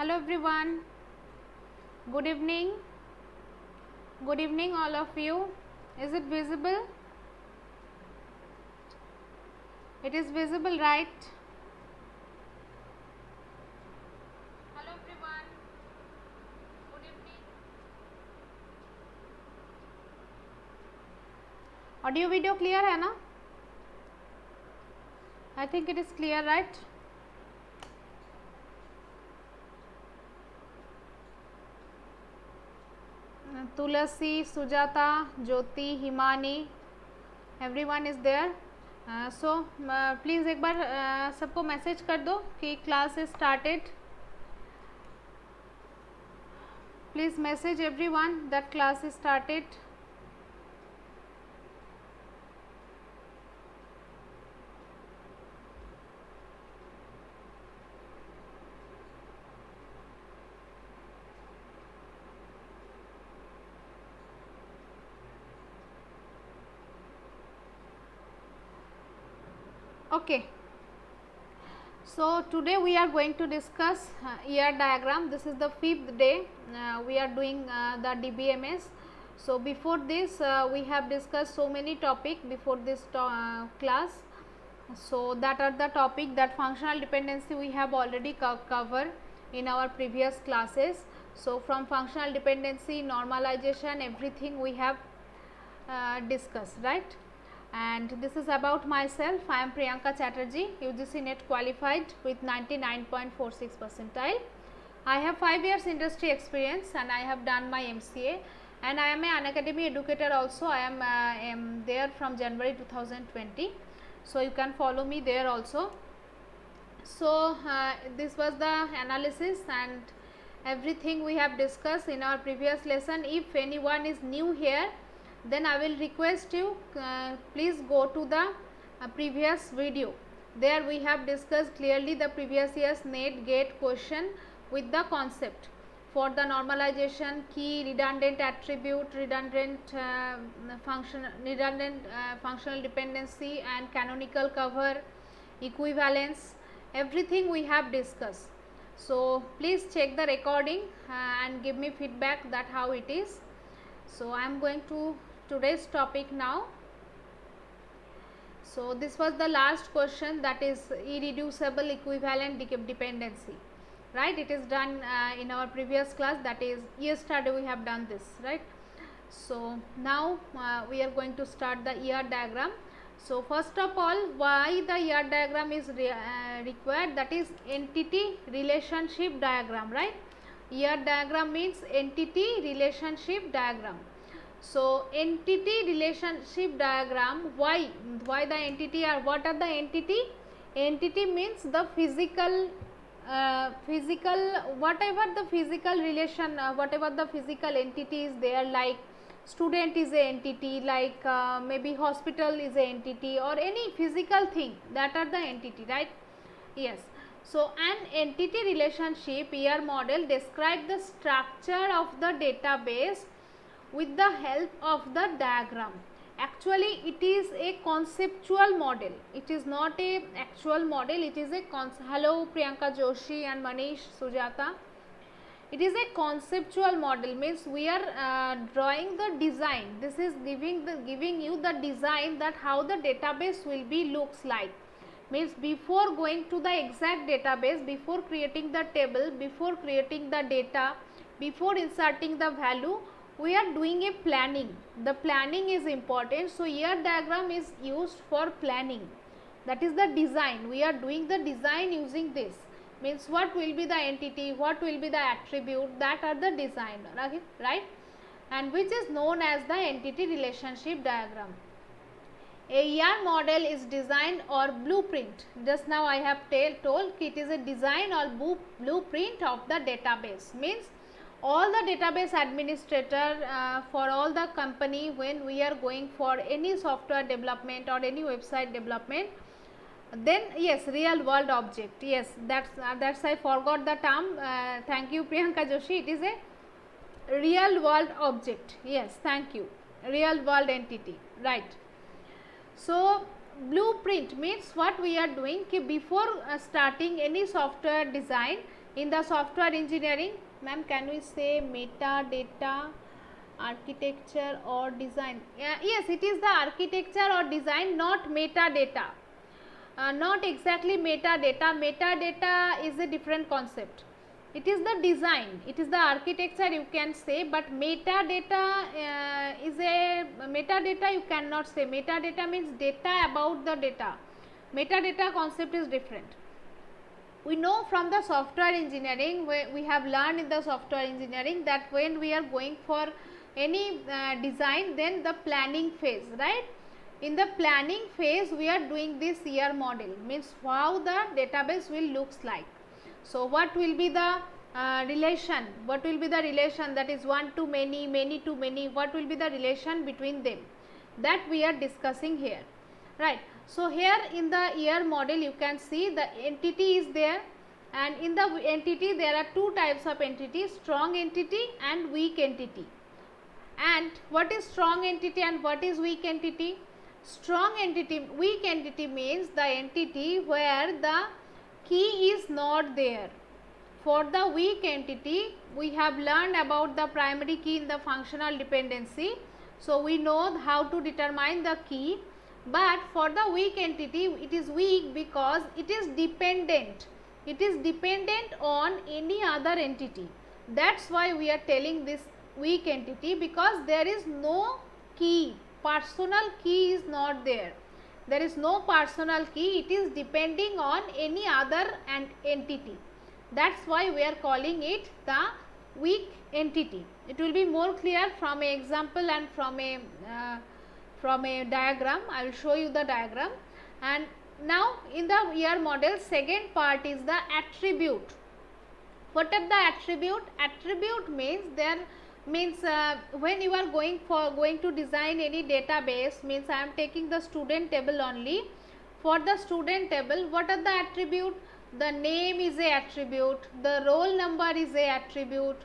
Hello everyone, good evening. Good evening all of you. Is it visible? It is visible, right? Hello everyone, good evening. Audio video clear है ना? I think it is clear, right? Tulasi, Sujata, Jyoti, Himani, everyone is there. So please एक बार सबको message कर दो कि class is started. Please message everyone that class is started. Okay. So today we are going to discuss ER diagram. This is the 5th day we are doing the DBMS. So before this we have discussed so many topics before this class. So that are the topic that functional dependency we have already covered in our previous classes. So from functional dependency, normalization, everything we have discussed, right? And this is about myself. I am Priyanka Chatterjee, UGC NET qualified with 99.46 percentile. I have 5 years industry experience and I have done my MCA, and I am an Unacademy educator also. I am there from January 2020. So you can follow me there also. So this was the analysis and everything we have discussed in our previous lesson. If anyone is new here, then I will request you please go to the previous video. There we have discussed clearly the previous year's NET GATE question with the concept for the normalization, key, redundant attribute, redundant functional dependency and canonical cover, equivalence, everything we have discussed. So please check the recording and give me feedback that how it is. So I am going to today's topic now. So this was the last question, that is irreducible equivalent dependency, right? It is done in our previous class, that is yesterday we have done this, right? So now we are going to start the ER diagram. So first of all, why the ER diagram is required, that is entity relationship diagram, right? ER diagram means entity relationship diagram. So entity relationship diagram, why the entity, or what are the entity? Entity means the physical whatever the physical relation, whatever the physical entity is there, like student is a entity, like maybe hospital is a entity, or any physical thing, that are the entity, right? Yes. So an entity relationship ER model describe the structure of the database with the help of the diagram. Actually it is a conceptual model, it is not a actual model, it is a hello Priyanka Joshi and Manish, Sujata. It is a conceptual model, means we are drawing the design. This is giving you the design, that how the database will be looks like. Means before going to the exact database, before creating the table, before creating the data, before inserting the value, we are doing a planning. The planning is important. So ER diagram is used for planning, that is the design. We are doing the design using this, means what will be the entity, what will be the attribute, that are the design, right? And which is known as the entity relationship diagram. A ER model is design or blueprint. Just now I have told it is a design or blueprint of the database. Means all the database administrator for all the company, when we are going for any software development or any website development, then yes, real world object, yes, that's I forgot the term, thank you Priyanka Joshi, it is a real world object, yes, thank you, real world entity, right? So blueprint means what we are doing ki before starting any software design in the software engineering. Ma'am, can we say metadata architecture or design? Yes, it is the architecture or design, not metadata. Not exactly metadata. Metadata is a different concept. It is the design, it is the architecture you can say, but metadata metadata you cannot say. Metadata means data about the data. Metadata concept is different. We know from the software engineering, we have learned in the software engineering that when we are going for any design, then the planning phase, right? In the planning phase we are doing this year model, means how the database will looks like. So what will be the relation, what will be the relation, that is one to many, many to many, what will be the relation between them, that we are discussing here, right? So here in the year model you can see the entity is there, and in the entity there are two types of entities, strong entity and weak entity. And what is strong entity and what is weak entity? Strong entity, weak entity means the entity where the key is not there. For the weak entity, we have learned about the primary key in the functional dependency, so we know how to determine the key. But for the weak entity, it is weak because it is dependent. It is dependent on any other entity. That's why we are telling this weak entity, because there is no key, personal key is not there. There is no personal key, it is depending on any other entity. That's why we are calling it the weak entity. It will be more clear from an example and from a diagram. I will show you the diagram. And now in the year model, second part is the attribute. What are the attribute? Attribute means when you are going to design any database, means I am taking the student table only. For the student table, what are the attribute? The name is a attribute, the roll number is a attribute,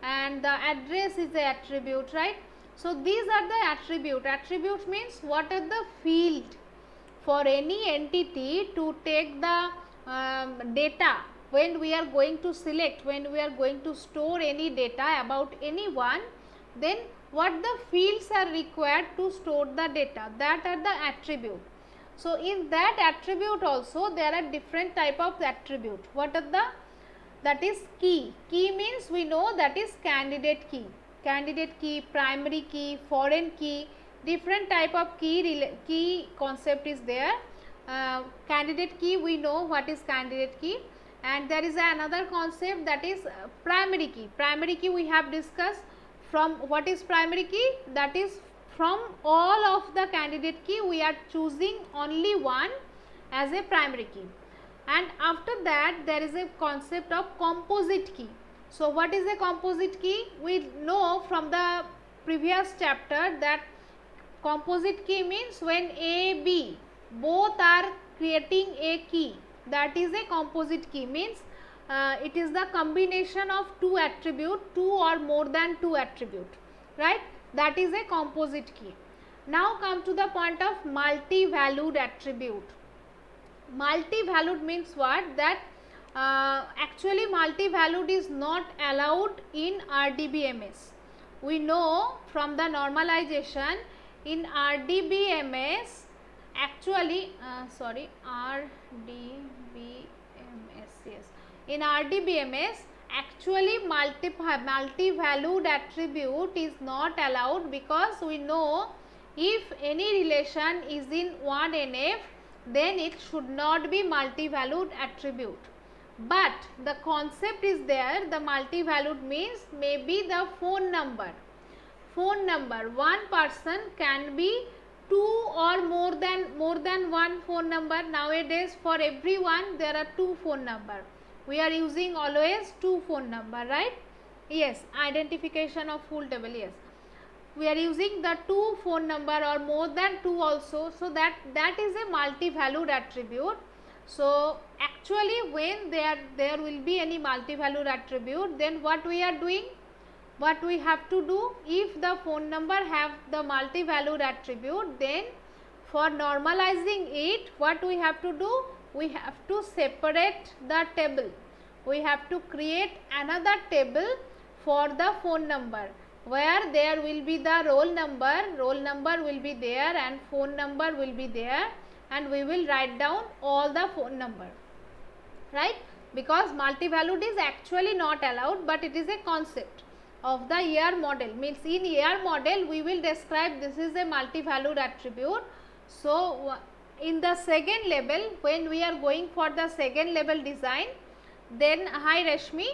and the address is a attribute, right? So these are the attribute. Attribute means what are the field for any entity to take the data. When we are going to select, when we are going to store any data about anyone, then what the fields are required to store the data, that are the attribute. So in that attribute also there are different type of attribute. What are the? That is key. Key means we know that is candidate key. Candidate key, primary key, foreign key, different type of key concept is there. Candidate key, we know what is candidate key. And there is another concept, that is primary key. Primary key we have discussed. From what is primary key? That is from all of the candidate key we are choosing only one as a primary key. And after that there is a concept of composite key. So what is a composite key? We know from the previous chapter that composite key means when A, B both are creating a key, that is a composite key. Means it is the combination of two attribute, two or more than two attribute, right? That is a composite key. Now come to the point of multi-valued attribute. Multi-valued means what? That actually multi-valued is not allowed in RDBMS. We know from the normalization in RDBMS, actually in RDBMS actually multi-valued attribute is not allowed, because we know if any relation is in one NF, then it should not be multi-valued attribute. But the concept is there, the multi-valued means maybe the phone number. One person can be two or more than one phone number. Nowadays for everyone there are two phone number. We are using always two phone number, right? Yes, identification of full table, yes. We are using the two phone number or more than two also. So that is a multi-valued attribute. So actually when there will be any multi-valued attribute, then what we are doing? What we have to do, if the phone number have the multi-valued attribute, then For normalizing it, what we have to do? We have to separate the table. We have to create another table for the phone number, where there will be the roll number will be there and phone number will be there, and we will write down all the phone number, right? Because multi-valued is actually not allowed, but it is a concept of the ER model. Means in ER model we will describe this is a multi-valued attribute. So in the second level, when we are going for the second level design, then hi Rashmi,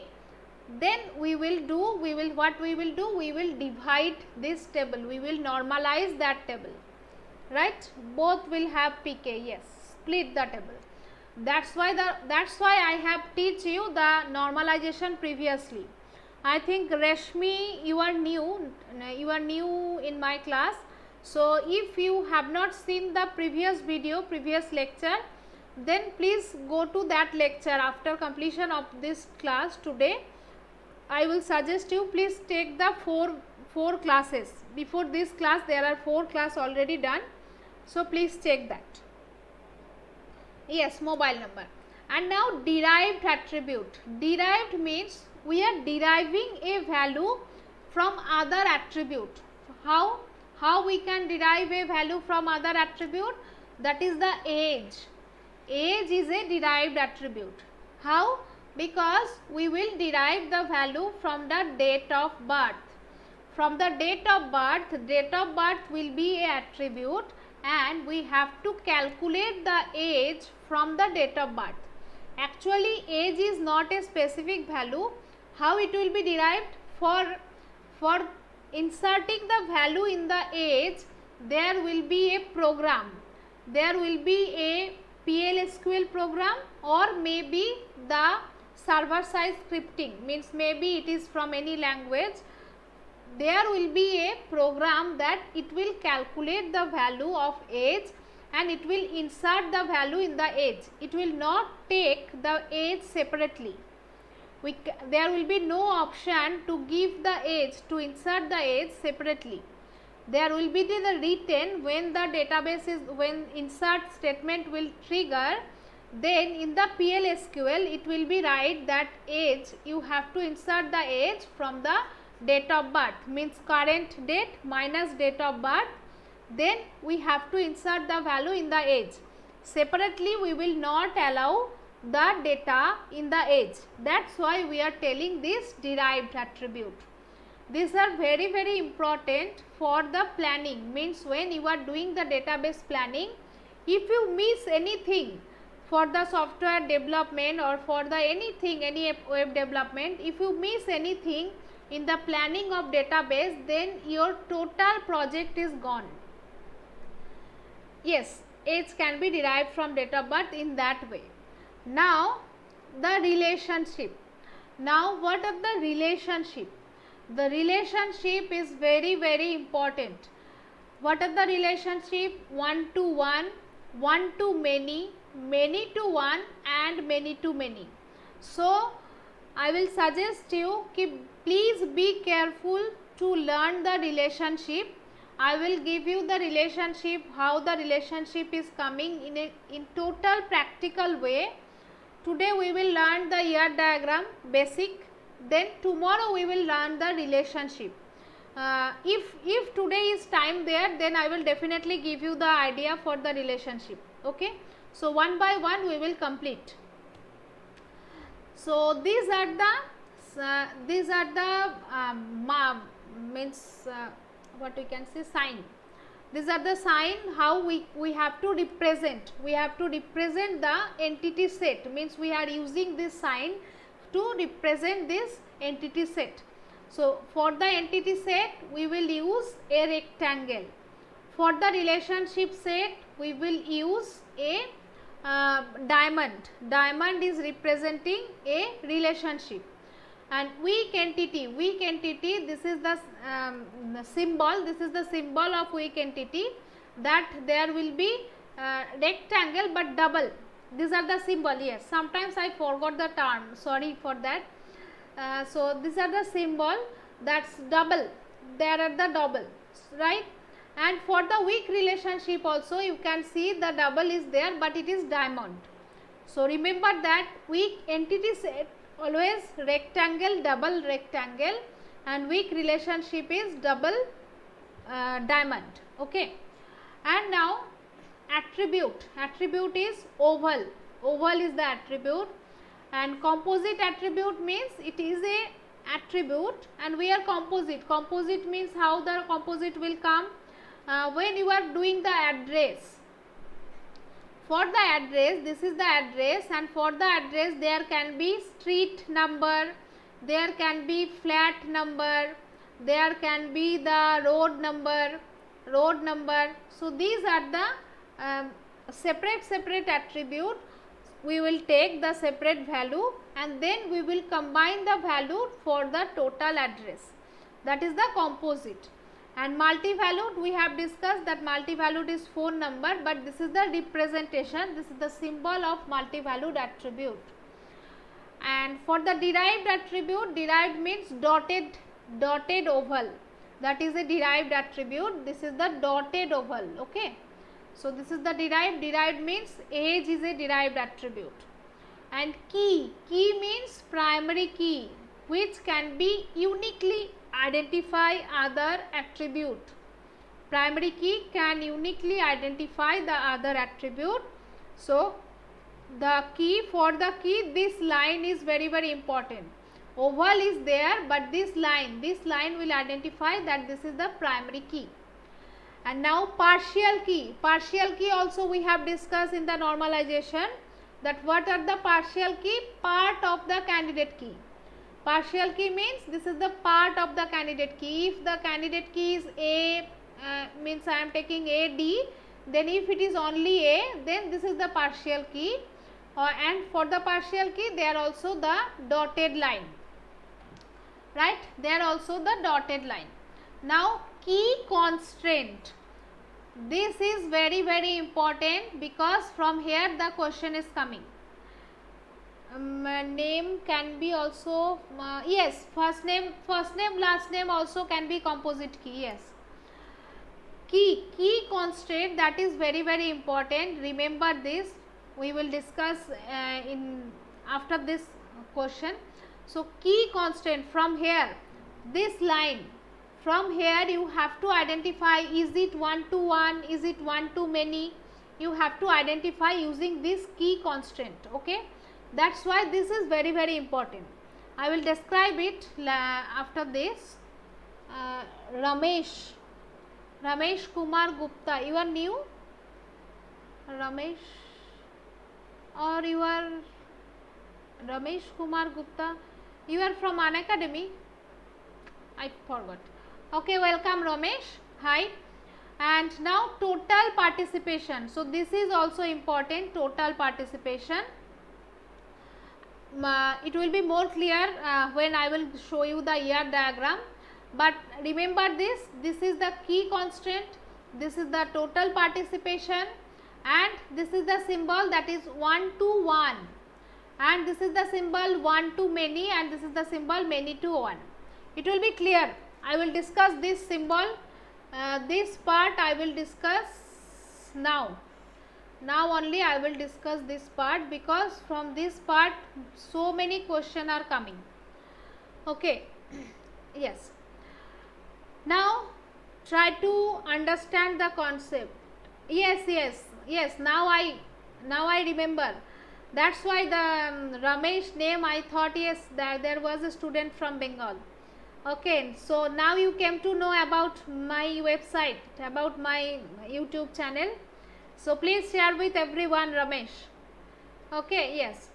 then we will divide this table, we will normalize that table, right? Both will have pk, yes, split the table. That's why I have teach you the normalization previously. I think Rashmi, you are new in my class. So if you have not seen the previous video, previous lecture, then please go to that lecture after completion of this class today. I will suggest you please take the four classes. Before this class there are 4 classes already done. So please check that. Yes, mobile number. And now derived attribute. Derived means we are deriving a value from other attribute. How we can derive a value from other attribute? That is the age. Age is a derived attribute. How? Because we will derive the value from the date of birth. From the date of birth will be a attribute, and we have to calculate the age from the date of birth. Actually age is not a specific value. How it will be derived? For inserting the value in the age, there will be a program. There will be a PL/SQL program, or maybe the server side scripting, means maybe it is from any language. There will be a program that it will calculate the value of age and it will insert the value in the age. It will not take the age separately. There will be no option to give the age, to insert the age separately. There will be the written when the database is, when insert statement will trigger, then in the PL/SQL it will be write that age, you have to insert the age from the date of birth, means current date minus date of birth, then we have to insert the value in the age. Separately we will not allow the data in the age. That's why we are telling this derived attribute. These are very important for the planning, means when you are doing the database planning, if you miss anything for the software development or for the anything, any web development, if you miss anything in the planning of database, then your total project is gone. Yes, age can be derived from date of birth in that way. Now the relationship. Now what are the relationship? The relationship is very important. What are the relationship? One to one, one to many, many to one, and many to many. So I will suggest you please be careful to learn the relationship. I will give you the relationship, how the relationship is coming in total practical way. Today we will learn the ER diagram basic, then tomorrow we will learn the relationship. If today is time there, then I will definitely give you the idea for the relationship. Okay, so one by one we will complete. So these are the what we can say, sign. These are the sign how we have to represent. We have to represent the entity set, means we are using this sign to represent this entity set. So for the entity set we will use a rectangle. For the relationship set we will use a diamond. Diamond is representing a relationship. And weak entity, this is the symbol, this is the symbol of weak entity, that there will be rectangle but double. These are the symbol. Yes, sometimes I forgot the term, sorry for that. So these are the symbol, that's double, there are the double, right? And for the weak relationship also you can see the double is there, but it is diamond. So remember that weak entity set always rectangle, double rectangle, and weak relationship is double diamond. Okay. And now attribute. Attribute is oval. Oval is the attribute, and composite attribute means it is a attribute, and we are composite. Composite means how the composite will come when you are doing the address. For the address, this is the address, and for the address there can be street number, there can be flat number, there can be the road number. So these are the separate attribute. We will take the separate value and then we will combine the value for the total address. That is the composite. And multi-valued, we have discussed that multi-valued is phone number, but this is the representation, this is the symbol of multi-valued attribute. And for the derived attribute, derived means dotted oval, that is a derived attribute. This is the dotted oval. Okay. So this is the derived means age is a derived attribute. And key means primary key, which can be uniquely identify other attribute. Primary key can uniquely identify the other attribute. So the key, for the key, this line is very important. Oval is there, but this line will identify that this is the primary key. And now partial key also we have discussed in the normalization, that what are the partial key? Part of the candidate key. Partial key means this is the part of the candidate key. If the candidate key is A, means I am taking A, D, then if it is only A, then this is the partial key. And for the partial key, there are also the dotted line, right? There are also the dotted line. Now key constraint. This is very important, because from here the question is coming. Name can be also yes, first name last name also can be composite key. Yes, key constraint, that is very important. Remember this, we will discuss in after this question. So key constraint, from here, this line, from here you have to identify, is it one to one, is it one to many, you have to identify using this key constraint. Okay, that's why this is very important. I will describe it after this. Ramesh Kumar Gupta, you are new, Ramesh, or you are Ramesh Kumar Gupta, you are from Unacademy, I forgot. Okay, welcome Ramesh. Hi. And now total participation. So this is also important, total participation. It will be more clear when I will show you the ER diagram. But remember this is the key constraint, this is the total participation, and this is the symbol, that is 1 to 1, and this is the symbol 1 to many, and this is the symbol many to 1. It will be clear. I will discuss this symbol, this part I will discuss now. Now only I will discuss this part, because from this part so many questions are coming. Okay. Yes. Now try to understand the concept. Yes. Now I remember. That's why the Ramesh name I thought, yes, that there was a student from Bengal. Okay, so now you came to know about my website, about my YouTube channel. So please share with everyone, Ramesh. Okay, yes.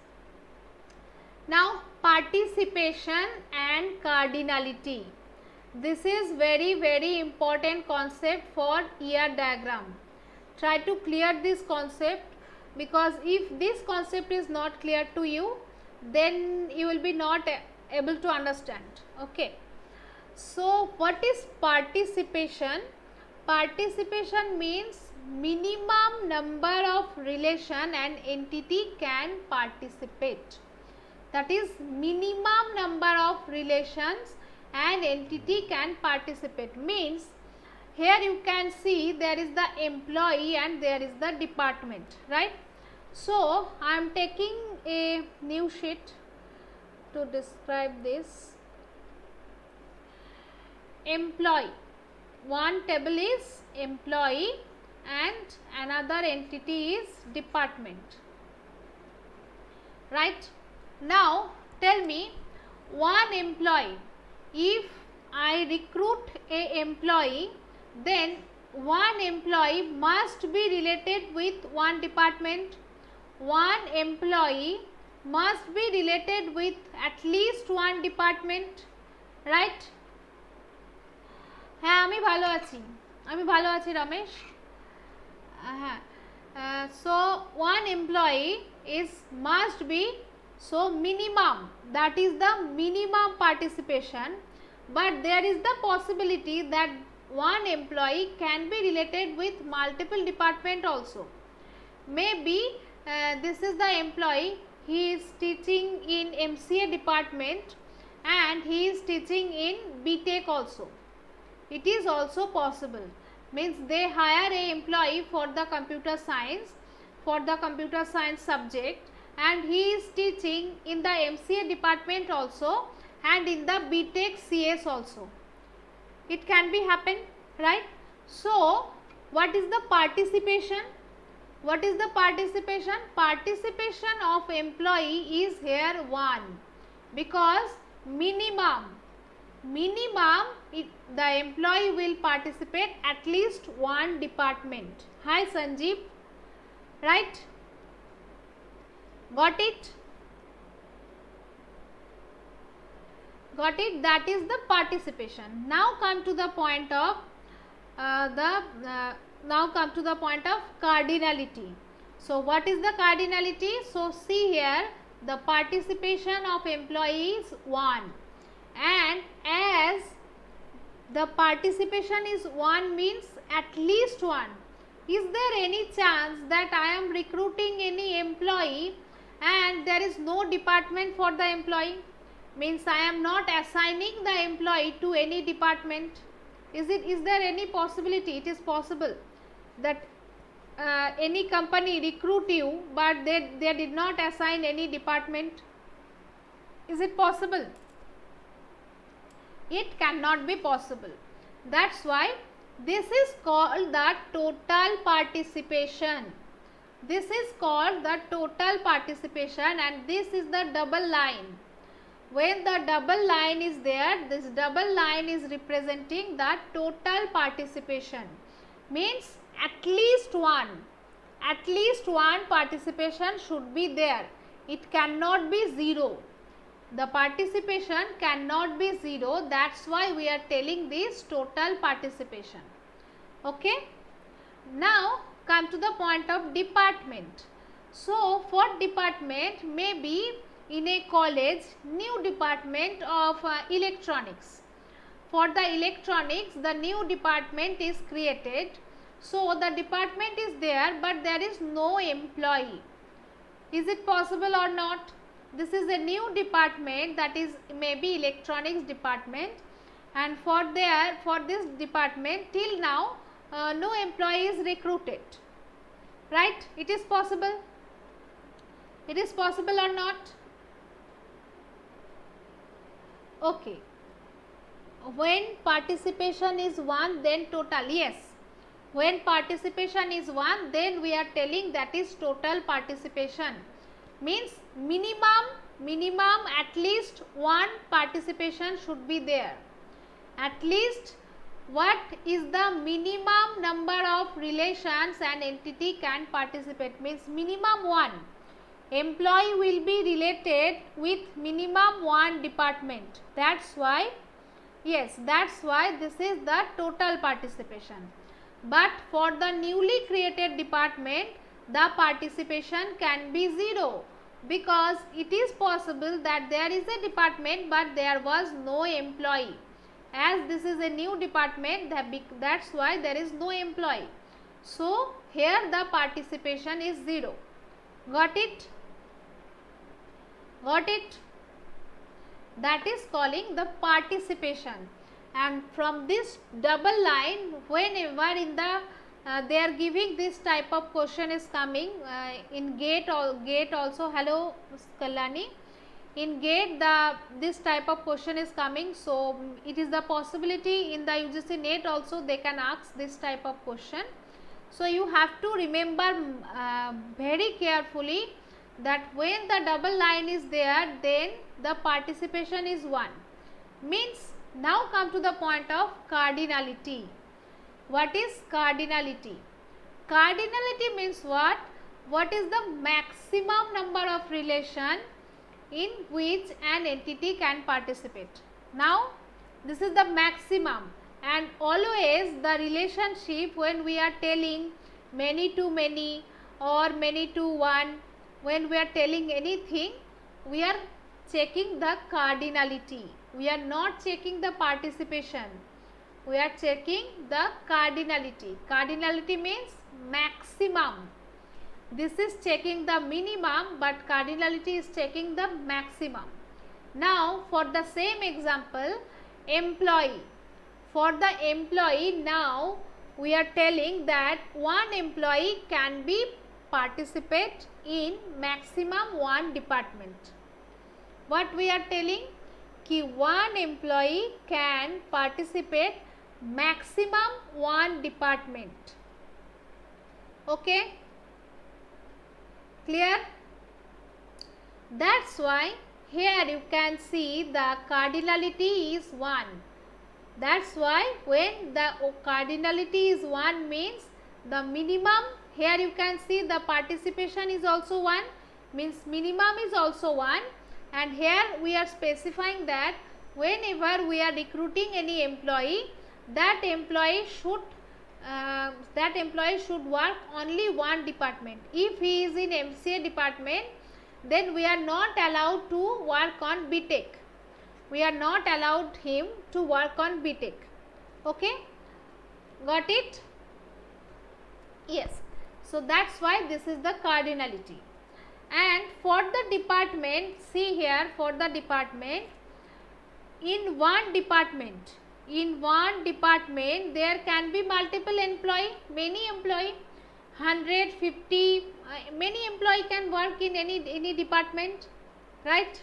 Now participation and cardinality. This is very important concept for ER diagram. Try to clear this concept, because if this concept is not clear to you, then you will be not able to understand. Okay. So what is participation? Participation means minimum number of relation an entity can participate. That is, minimum number of relations an entity can participate. Means here you can see there is the employee and there is the department, right? So I am taking a new sheet to describe this. Employee, one table is employee and another entity is department, right? Now tell me, one employee, if I recruit a employee, then one employee must be related with one department. One employee must be related with at least one department, right? হ্যাঁ আমি ভালো আছি রমেশ। হ্যাঁ, so one employee is must be, so minimum, that is the minimum participation, but there is the possibility that one employee can be related with multiple department also. Maybe this is the employee, he is teaching in MCA department and he is teaching in BTech also. It is also possible, means they hire a employee for the computer science subject, and he is teaching in the MCA department also and in the BTech CS also. It can be happen, right? So what is the participation? Participation of employee is here 1, because minimum the employee will participate at least one department. Hi Sanjeev, right? Got it? That is the participation. Now come to the point of cardinality. So what is the cardinality? So see here, the participation of employees 1, and as the participation is 1 means at least 1. Is there any chance that I am recruiting any employee and there is no department for the employee? Means I am not assigning the employee to any department. Is there any possibility? It is possible that any company recruit you but they did not assign any department. Is it possible? It cannot be possible. That's why this is called the total participation. This is called the total participation, and this is the double line. When the double line is there, this double line is representing the total participation. Means at least one participation should be there. It cannot be 0. The participation cannot be 0. That's why we are telling this total participation. Okay. Now come to the point of department. So for department, maybe in a college new department of electronics. For the electronics, the new department is created. So the department is there but there is no employee. Is it possible or not? This is a new department, that is maybe electronics department, and for this department till now no employee is recruited, right? It is possible. It is possible or not? Okay. When participation is 1, then total. Yes, when participation is 1, then we are telling that is total participation. Means minimum at least one participation should be there. At least what is the minimum number of relations an entity can participate? Means minimum 1 employee will be related with minimum 1 department. That's why, yes, that's why this is the total participation. But for the newly created department, the participation can be 0, because it is possible that there is a department but there was no employee. As this is a new department, that's why there is no employee. So here the participation is 0. Got it? That is calling the participation. and from this double line, whenever in the they are giving this type of question is coming in GATE or GATE also. Hello Kalani, in GATE this type of question is coming, so it is the possibility in the UGC NET also they can ask this type of question. So you have to remember very carefully that when the double line is there, then the participation is 1. Means now come to the point of cardinality. What is cardinality? Cardinality means what? What is the maximum number of relation in which an entity can participate? Now this is the maximum, and always the relationship when we are telling many to many or many to one, when we are telling anything, we are checking the cardinality. We are not checking the participation. We are checking the cardinality. Cardinality means maximum. This is checking the minimum, but cardinality is checking the maximum. Now for the same example, employee. For the employee, now we are telling that one employee can be participate in maximum one department. What we are telling? Ki one employee can participate maximum one department. Okay, clear? That's why here you can see the cardinality is 1. That's why when the cardinality is 1 means the minimum, here you can see the participation is also 1, means minimum is also 1, and here we are specifying that whenever we are recruiting any employee, that employee should work only one department. If he is in MCA department, then we are not allowed to work on BTech. We are not allowed him to work on BTech. Okay, got it? Yes. So that's why this is the cardinality. And for the department, see here, for the department, in one department there can be multiple employee, many employee, 150, many employee can work in any department, right?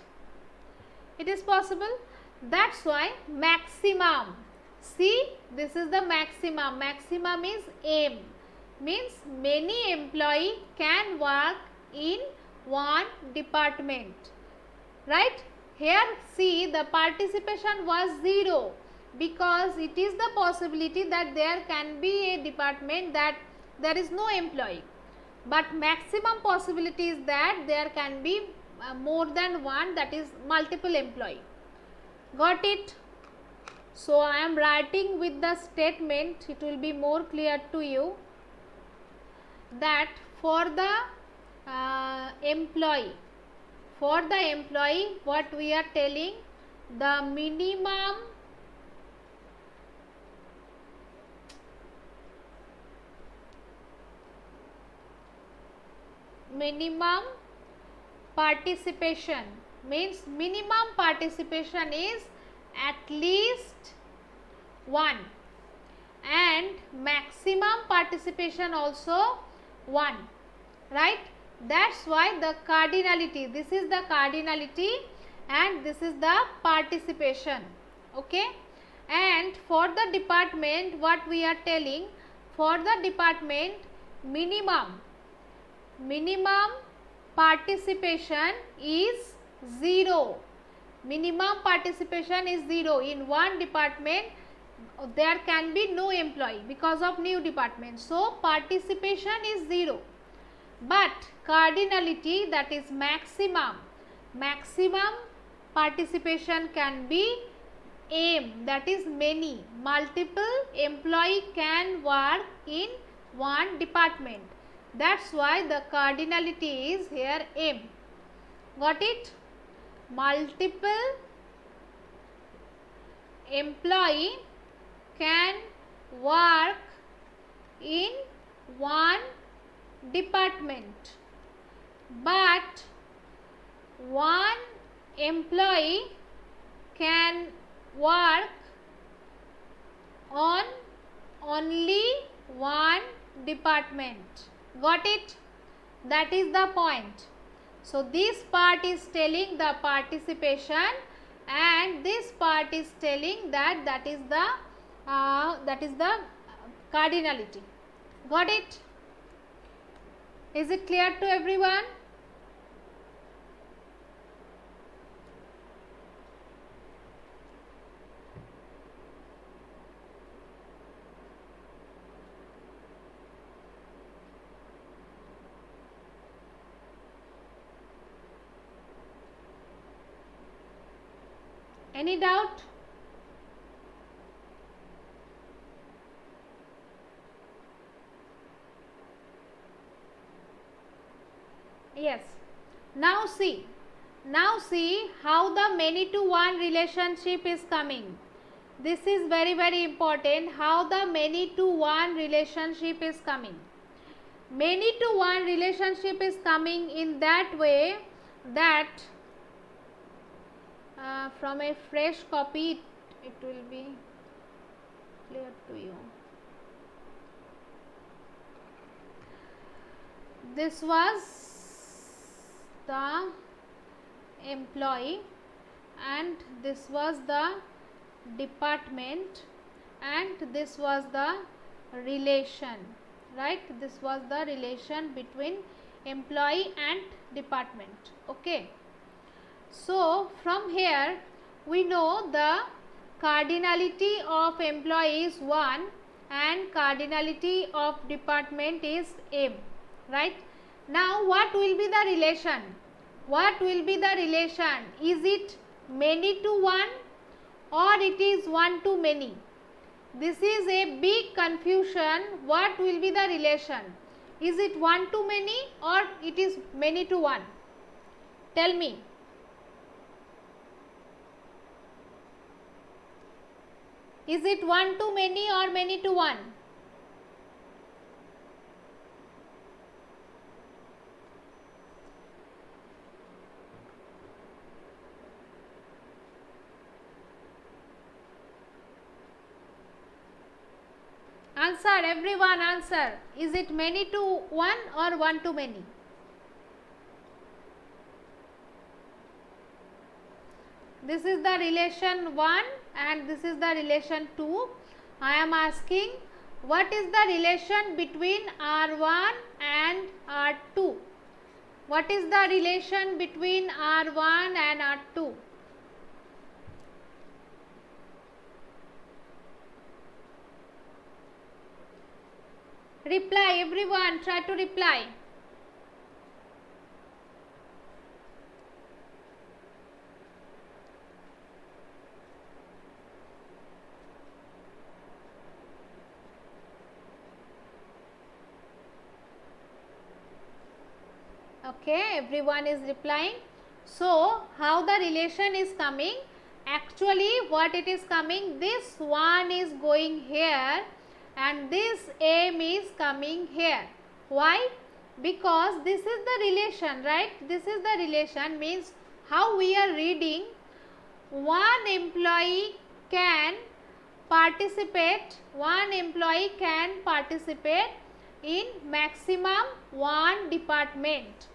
It is possible. That's why maximum, see, this is the maximum. Maximum is M, means many employee can work in one department, right? Here see, the participation was 0 because it is the possibility that there can be a department that there is no employee, but maximum possibility is that there can be more than one, that is multiple employee. Got it? So I am writing with the statement, it will be more clear to you, that for the employee, what we are telling, the minimum participation, means minimum participation is at least 1 and maximum participation also 1, right? That's why the cardinality, this is the cardinality and this is the participation. Okay, and for the department, what we are telling, for the department, minimum participation is 0. Minimum participation is 0. In one department there can be no employee because of new department, so participation is 0. But cardinality, that is maximum participation can be M, that is many, multiple employee can work in one department. That's why the cardinality is here M. Got it? Multiple employee can work in one department, but one employee can work on only one department. Got it? That is the point. So this part is telling the participation and this part is telling that is the cardinality. Got it? Is it clear to everyone? Any doubt? Yes. Now see how the many to one relationship is coming. This is very important, how the many to one relationship is coming. Many to one relationship is coming in that way that from a fresh copy it will be clear to you. This was the employee and this was the department and this was the relation, right? This was the relation between employee and department. Okay. So from here we know the cardinality of employee is 1 and cardinality of department is M, right? Now what will be the relation? What will be the relation? Is it many to one or it is one to many? This is a big confusion. What will be the relation? Is it one to many or it is many to one? Tell me. Is it one to many or many to one? Answer, everyone answer. Is it many to one or one to many? This is the relation 1 and this is the relation 2. I am asking what is the relation between R1 and R2? What is the relation between R1 and R2? Reply, everyone, try to reply. Okay, everyone is replying. So how the relation is coming? Actually what it is coming, this one is going here and this M is coming here. Why? Because this is the relation, right? This is the relation, means how we are reading, one employee can participate in maximum one department.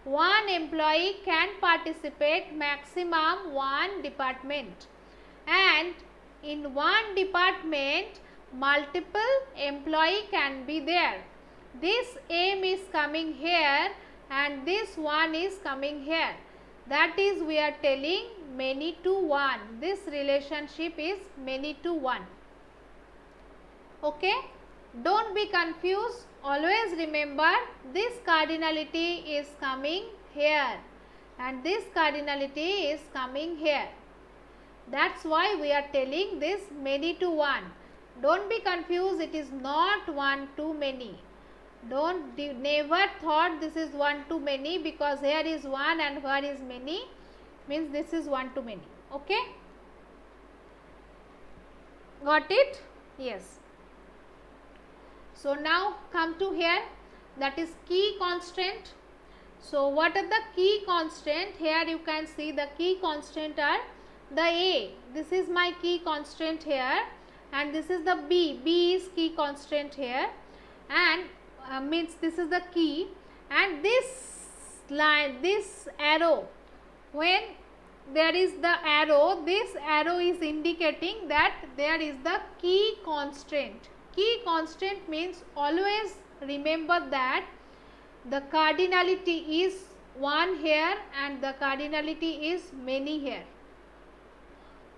One employee can participate maximum one department, and in one department multiple employee can be there. This M is coming here and this one is coming here. That is, we are telling many to one. This relationship is many to one. Okay, don't be confused. Always remember, this cardinality is coming here and this cardinality is coming here. That's why we are telling this many to one. Don't be confused, it is not one to many. Never thought this is one to many, because here is one and here is many, means this is one to many. Okay, got it? Yes. So now come to here, that is key constant. So what are the key constant? Here you can see the key constant are the A. This is my key constant here, and this is the B. B is key constant here, and means this is the key, and this line, this arrow, when there is the arrow, this arrow is indicating that there is the key constant. Key constant means always remember that the cardinality is 1 here and the cardinality is many here.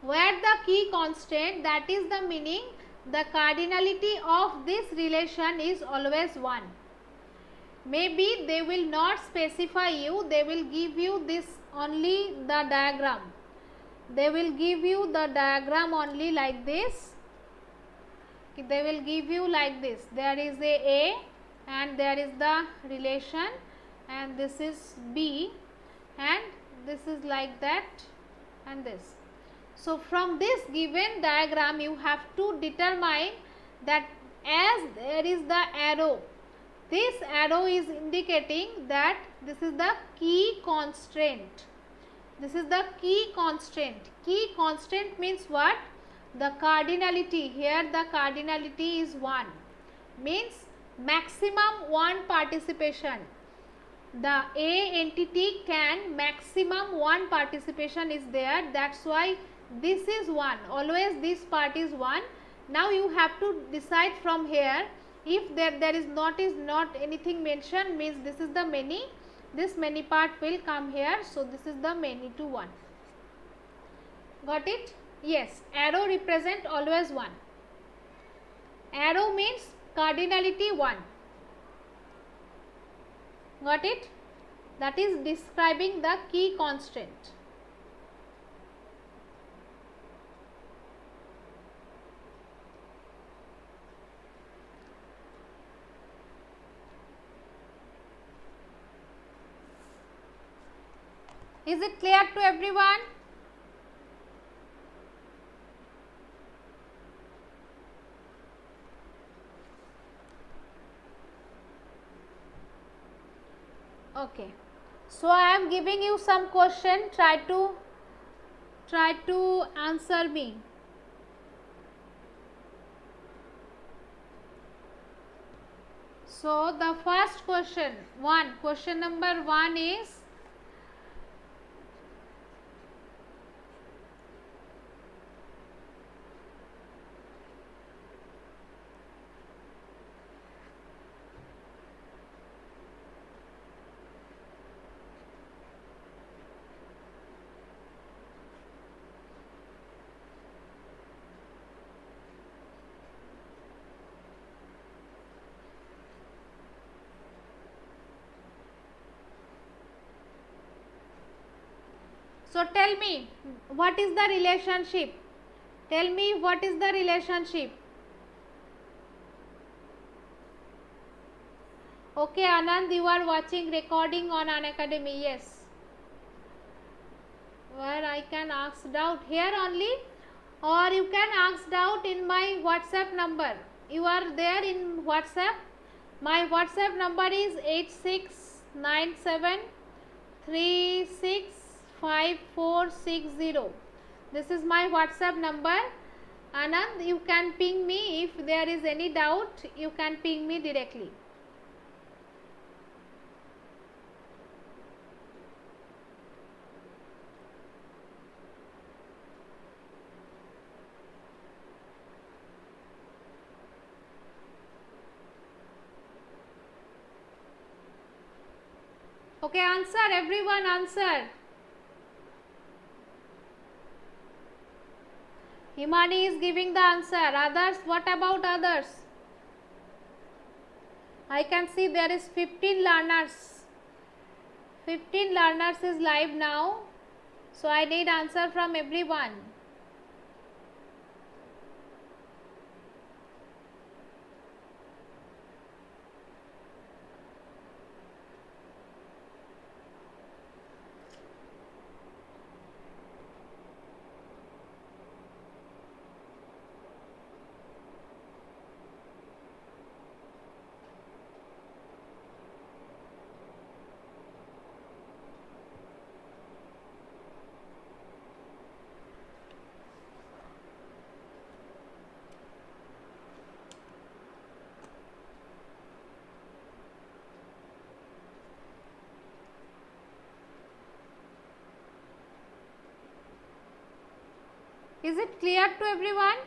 Where the key constant, that is the meaning the cardinality of this relation is always 1. Maybe they will not specify you, they will give you this only the diagram. They will give you the diagram only like this. They will give you like this. There is a and there is the relation, and this is B, and this is like that, and this. So from this given diagram you have to determine that as there is the arrow, this arrow is indicating that this is the key constraint. This is the key constraint. Key constant means what? The cardinality. Here the cardinality is 1. Means maximum 1 participation. The A entity can maximum 1 participation is there. That's why this is 1. Always this part is 1. Now you have to decide from here. If there is not anything mentioned, means this is the many. This many part will come here. So this is the many to 1. Got it? Yes. Arrow represent always 1. Arrow means cardinality 1. Got it? That is describing the key constant. Is it clear to everyone? Okay. So I am giving you some question. Try to answer me. So the first question number 1 is, so tell me what is the relationship? Tell me what is the relationship? Okay, Anand, you are watching recording on Unacademy. Yes. Where I can ask doubt here only, or you can ask doubt in my WhatsApp number. You are there in WhatsApp. My WhatsApp number is 8697365460. This is my WhatsApp number. Anand, you can ping me if there is any doubt. You can ping me directly. Okay, answer, everyone answer. Himani is giving the answer. Others, what about others? I can see there is 15 learners. 15 learners is live now. So I need answer from everyone. Is it clear to everyone?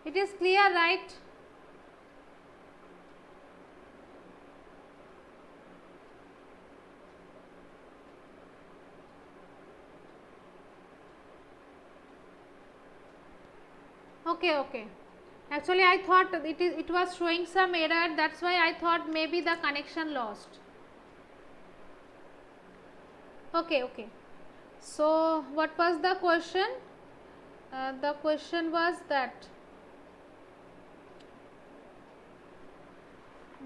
It is clear, right? Okay. Actually, I thought it was showing some error. That's why I thought maybe the connection lost. Okay. So, what was the question? The question was that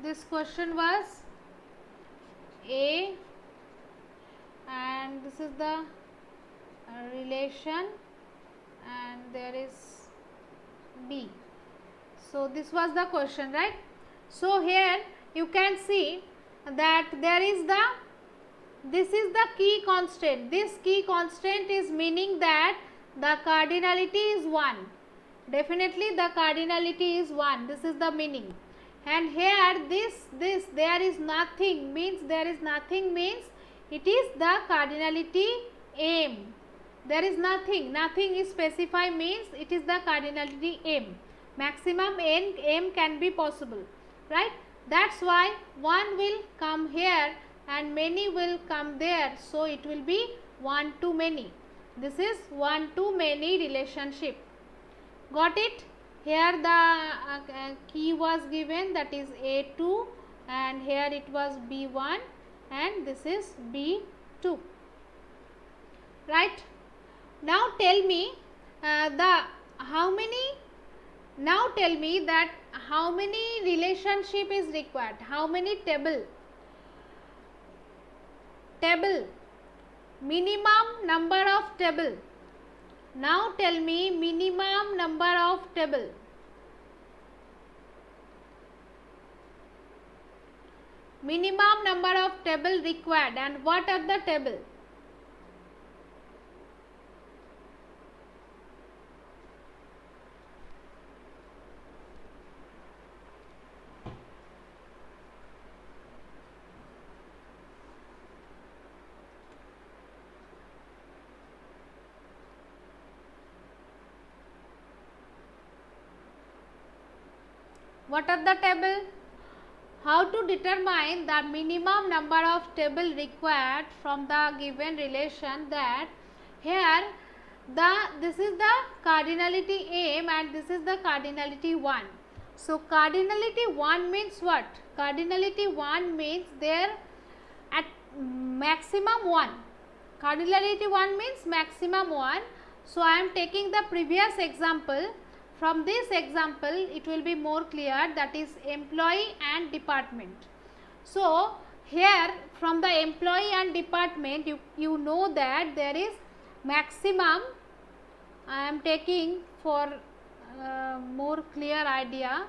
this question was A and this is the relation and there is B. So, this was the question, right? So, here you can see that there is this is the key constant. This key constant is meaning that the cardinality is 1. Definitely the cardinality is 1. This is the meaning. And here this there is nothing means it is the cardinality M. There is nothing is specified means it is the cardinality M. Maximum M can be possible, right? That's why one will come here and many will come there. So, it will be one to many. This is one to many relationship. Got it? Here the key was given, that is A2 and here it was B1 and this is B2. Right? Now tell me how many relationship is required, how many table, minimum number of table. Now tell me minimum number of table. Minimum number of table required and what are the table? What are the table? How to determine the minimum number of table required from the given relation, that here this is the cardinality M and this is the cardinality 1. So, cardinality 1 means what? Cardinality 1 means there at maximum 1. Cardinality 1 means maximum 1. So, I am taking the previous example. From this example, it will be more clear, that is employee and department. So, here from the employee and department, you know that there is maximum, I am taking for more clear idea,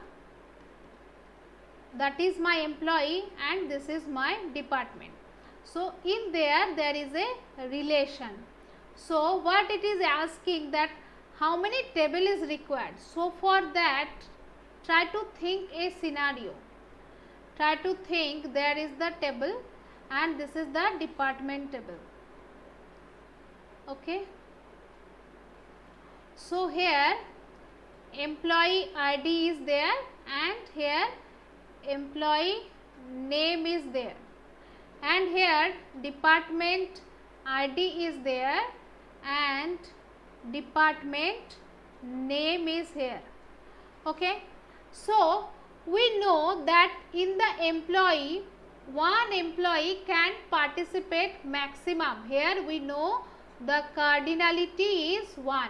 that is my employee and this is my department. So, in there is a relation. So, what it is asking, that how many table is required. So, for that try to think a scenario. Try to think there is the table and this is the department table. Okay. So, here employee ID is there and here employee name is there and here department ID is there and department name is here. Okay. So, we know that in the employee, one employee can participate maximum. Here we know the cardinality is 1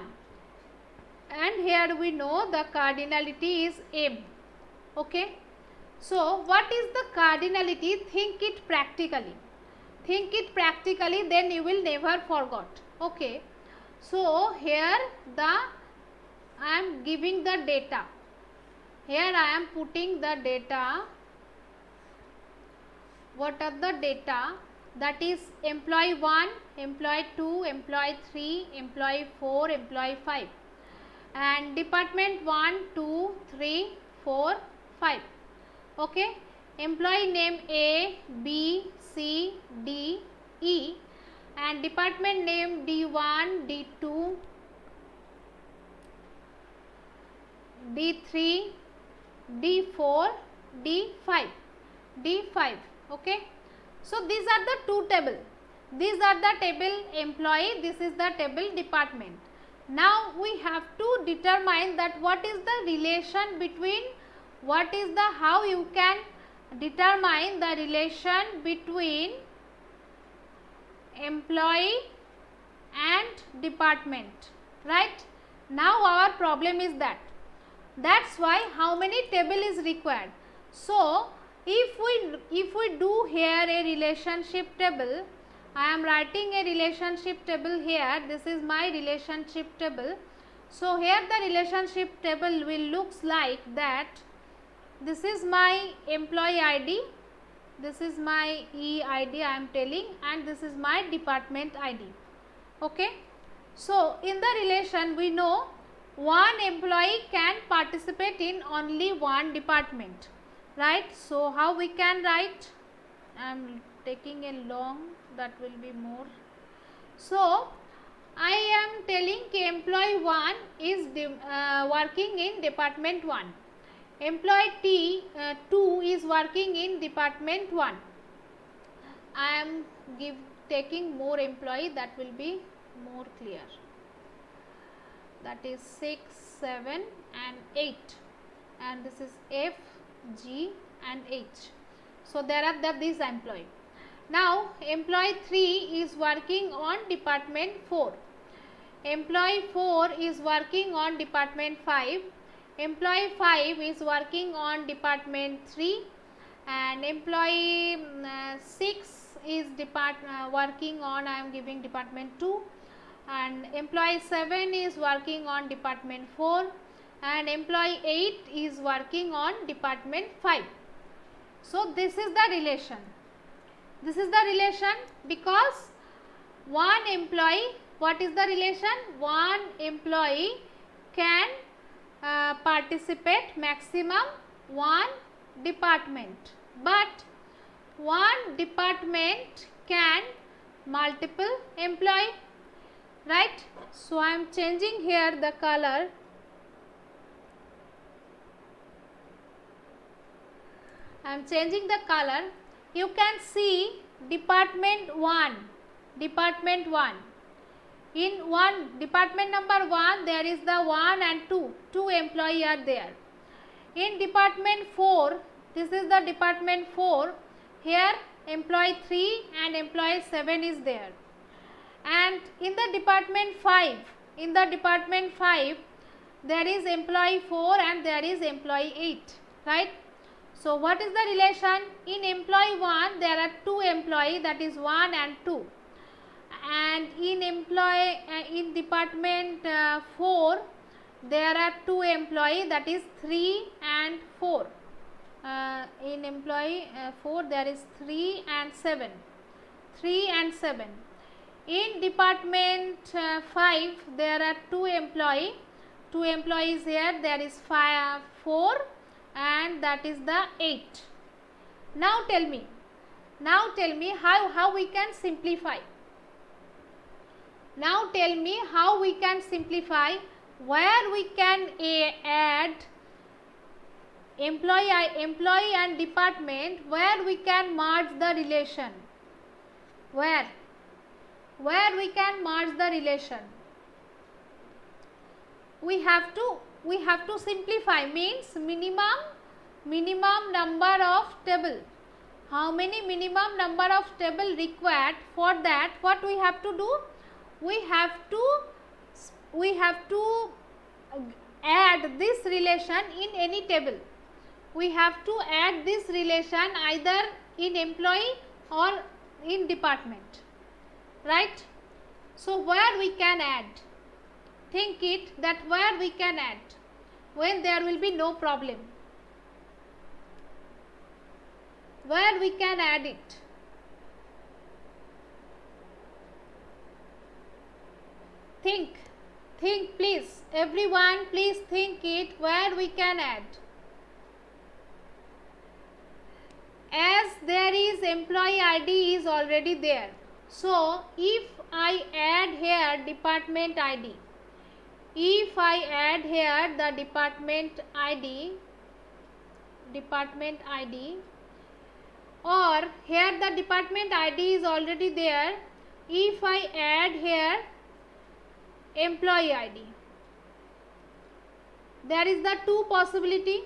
and here we know the cardinality is M. Okay. So, what is the cardinality? Think it practically. Think it practically, then you will never forget. Okay. So here I am giving the data. Here I am putting the data. What are the data? That is employee 1, employee 2, employee 3, employee 4, employee 5, and department 1, 2, 3, 4, 5. Okay. Employee name A, B, C, D, E, and department name D1, D2, D3, D4, D5, D5. Okay. So these are the two table. These are the table employee, this is the table department. Now we have to determine that what is the relation between, how you can determine the relation between employee and department, right? Now our problem is that's why how many table is required. So if we do here a relationship table, I am writing a relationship table here. This is my relationship table. So here the relationship table will looks like that. This is my employee ID, this is my EID I am telling, and this is my department ID. Okay. So in the relation we know one employee can participate in only one department, right? So how we can write? I am taking a long, that will be more. So I am telling employee 1 is working in department 1. Employee 2 is working in department 1. I am taking more employee, that will be more clear. That is 6, 7 and 8, and this is F, G and H. So there are these employee. Now employee 3 is working on department 4. Employee 4 is working on department 5. Employee 5 is working on department 3, and employee 6 is working on, I am giving department 2, and employee 7 is working on department 4, and employee 8 is working on department 5. So this is the relation. This is the relation because one employee, what is the relation? One employee can participate maximum one department, but one department can multiple employee, right? So I am changing here the color. I am changing the color. You can see department 1. In department number 1 there is the 1 and 2 employee are there. In department 4, this is the department 4, here employee 3 and employee 7 is there. And in the department 5, there is employee 4 and there is employee 8, right? So what is the relation? In employee 1 there are 2 employee, that is 1 and 2, and in department 4 there are 2 employee, that is 3 and 4. In employee 4 there is 3 and 7. In department 5 there are 2 employees here, there is 4 and that is the 8. Now tell me how we can simplify. Now tell me how we can simplify, where we can add employee and department, where we can merge the relation. Where we can merge the relation. We have to simplify, means minimum number of table. How many minimum number of table required? For that, what we have to do? We have to add this relation in any table. We have to add this relation either in employee or in department, right? So where we can add? think it that where we can add, when there will be no problem, where we can add it. Think please, everyone, please think it where we can add. As there is employee ID is already there, so if I add here department ID, if I add here the department ID, or here the department ID is already there, if I add here employee ID, there is the two possibility,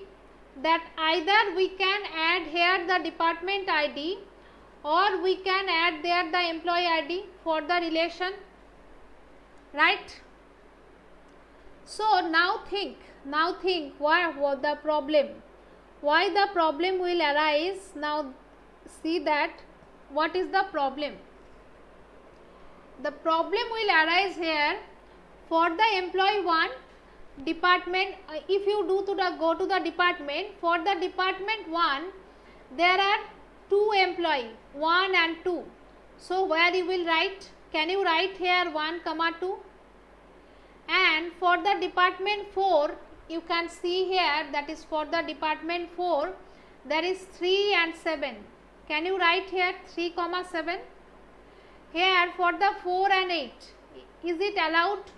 that either we can add here the department ID or we can add there the employee ID for the relation, right? So now think why the problem, why the problem will arise. Now see that what is the problem. The problem will arise here for the employee 1 department. If you go to the department, for the department 1 there are 2 employee, 1 and 2. So where you will write, can you write here 1 comma 2? And for the department 4, you can see here, that is for the department 4 there is 3 and 7. Can you write here 3 comma 7? Here for the 4 and 8, is it allowed?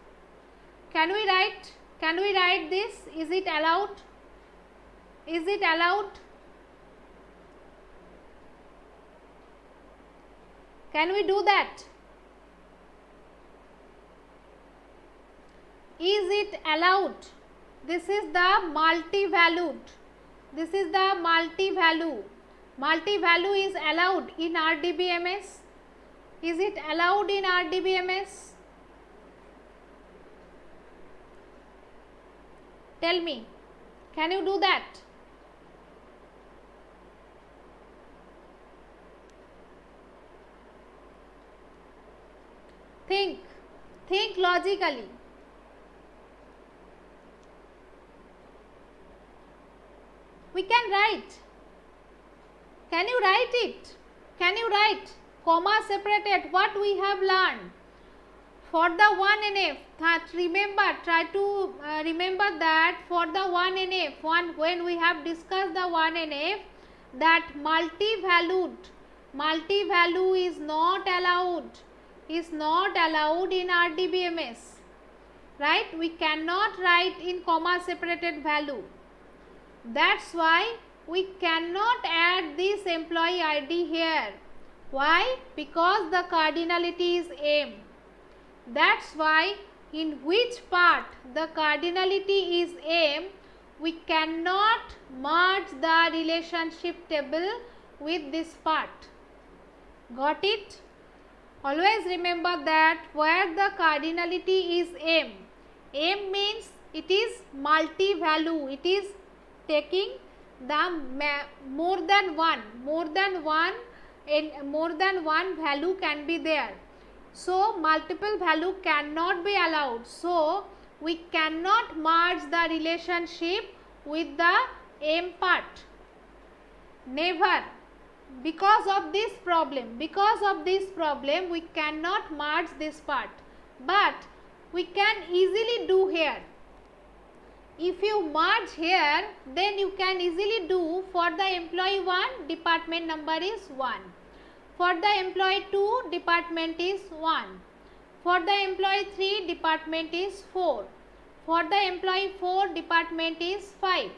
Can we write this? Is it allowed? Is it allowed? Can we do that? Is it allowed? This is the multi-valued. This is the multi-value. Multi-value is allowed in RDBMS. Is it allowed in RDBMS? Tell me, can you do that? Think logically. We can write. Can you write it? Can you write comma separated what we have learned? For the 1NF, try to remember that for the 1NF, when we have discussed the 1NF, that multi-value is not allowed in RDBMS, right? We cannot write in comma separated value. That's why we cannot add this employee ID here. Why? Because the cardinality is M. That's why in which part the cardinality is M, we cannot merge the relationship table with this part. Got it? Always remember that where the cardinality is M, M means it is multi-value. It is taking the more than one value can be there. So multiple value cannot be allowed. So we cannot merge the relationship with the M part. Never. Because of this problem we cannot merge this part. But we can easily do here. If you merge here, then you can easily do for the employee 1, department number is 1. For the employee 2, department is 1. For the employee 3, department is 4. For the employee 4, department is 5.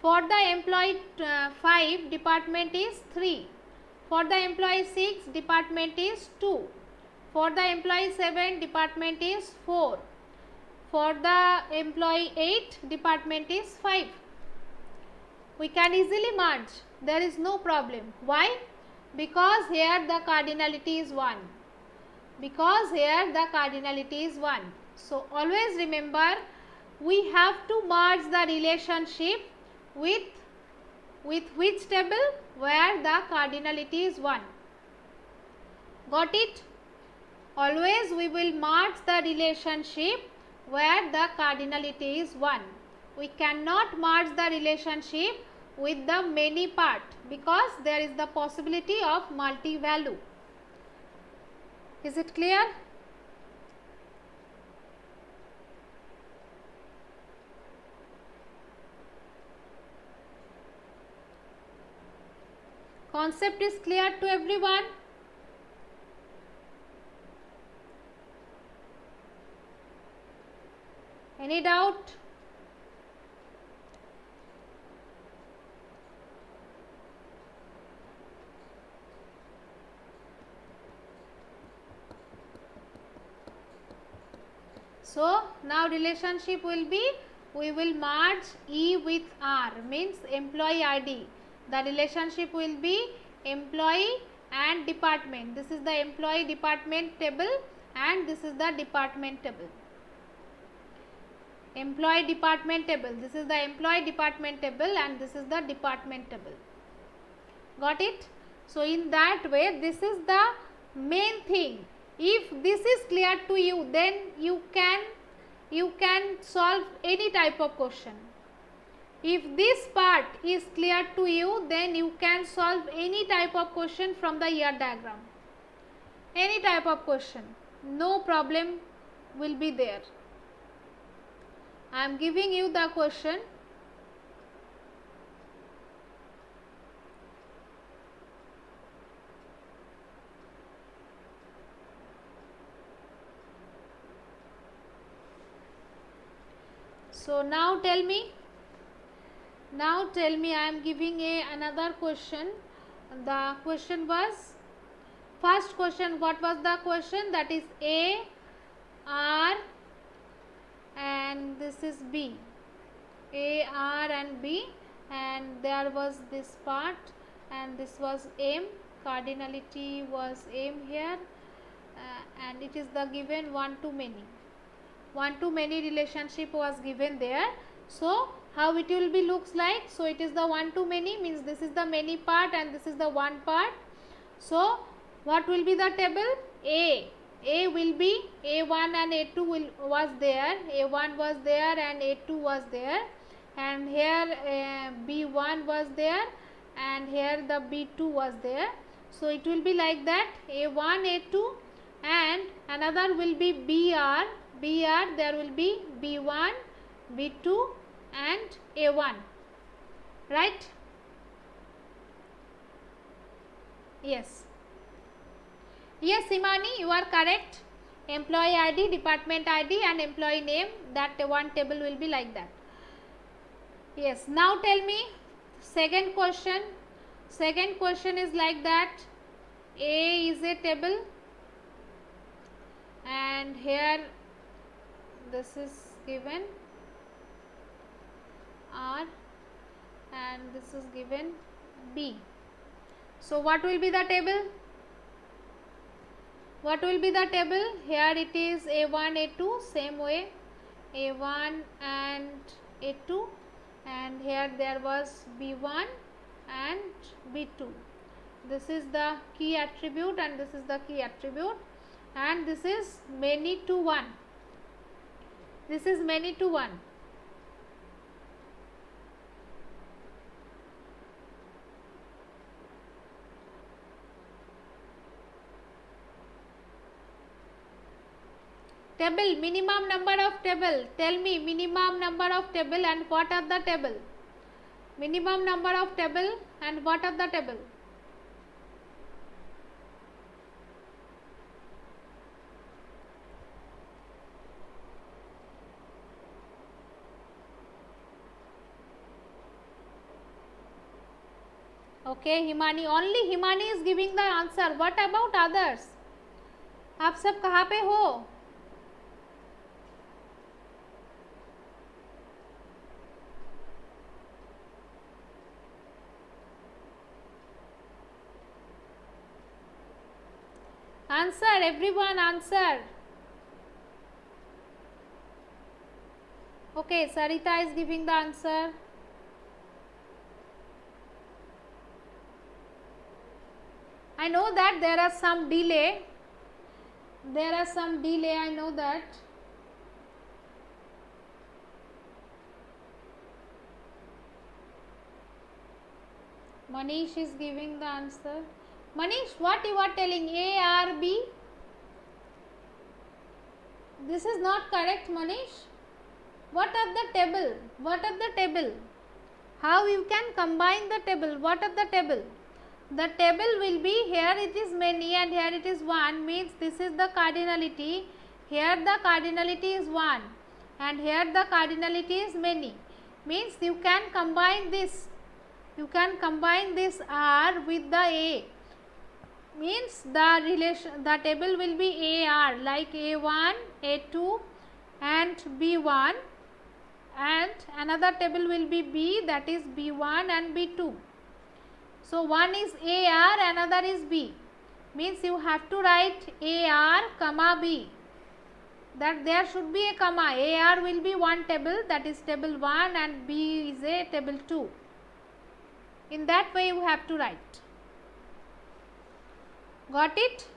For the employee 5, department is 3. For the employee 6, department is 2. For the employee 7, department is 4. For the employee 8, department is 5. We can easily merge. There is no problem. Why? Because here the cardinality is 1. Because here the cardinality is 1. So always remember, we have to merge the relationship with which table? Where the cardinality is 1. Got it? Always we will merge the relationship where the cardinality is 1. We cannot merge the relationship with the many part because there is the possibility of multi-value. Is it clear? Concept is clear to everyone? Any doubt? So now relationship will be, we will merge E with R, means employee ID. The relationship will be employee and department. This is the employee department table and this is the department table. Employee department table. This is the employee department table and this is the department table. Got it? So in that way, this is the main thing. If this is clear to you, then you can solve any type of question. If this part is clear to you, then you can solve any type of question from the year diagram. Any type of question, no problem will be there. I am giving you the question. So now tell me, I am giving another question. The question was, first question, what was the question? That is A, R and this is B. A, R and B, and there was this part and this was M, cardinality was M here, and it is the given one to many relationship was given there. So how it will be looks like? So it is the one to many, means this is the many part and this is the one part. So what will be the table? A will be A1 and A2 was there, A1 was there and A2 was there, and here B1 was there and here the B2 was there. So it will be like that, A1, A2, and another will be BR, there will be B1, B2 and A1, right? Yes. Yes, Imani, you are correct. Employee ID, department ID and employee name, that one table will be like that. Yes, now tell me second question. Second question is like that, A is a table and here this is given R and this is given B. So what will be the table? What will be the table? Here it is A1, A2, same way A1 and A2, and here there was B1 and B2. This is the key attribute and this is the key attribute, and this is many to one. This is many to one. Table, minimum number of table. Tell me minimum number of table and what are the table? Minimum number of table and what are the table? Okay, Himani, only Himani is giving the answer. What about others? आप सब कहाँ पे हो? Answer, everyone answer. Okay, Sarita is giving the answer. I know that there are some delay. I know that. Manish is giving the answer. Manish, what you are telling? A or B? This is not correct, Manish. What are the table? What are the table? How you can combine the table? What are the table? The table will be, here it is many and here it is one, means this is the cardinality. Here the cardinality is 1 and here the cardinality is many, means you can combine this. You can combine this R with the A, means the table will be AR, like A1, A2 and B1, and another table will be B, that is B1 and B2. So one is AR, another is B, means you have to write AR comma B, that there should be a comma. AR will be one table, that is table 1, and B is a table 2. In that way you have to write. Got it?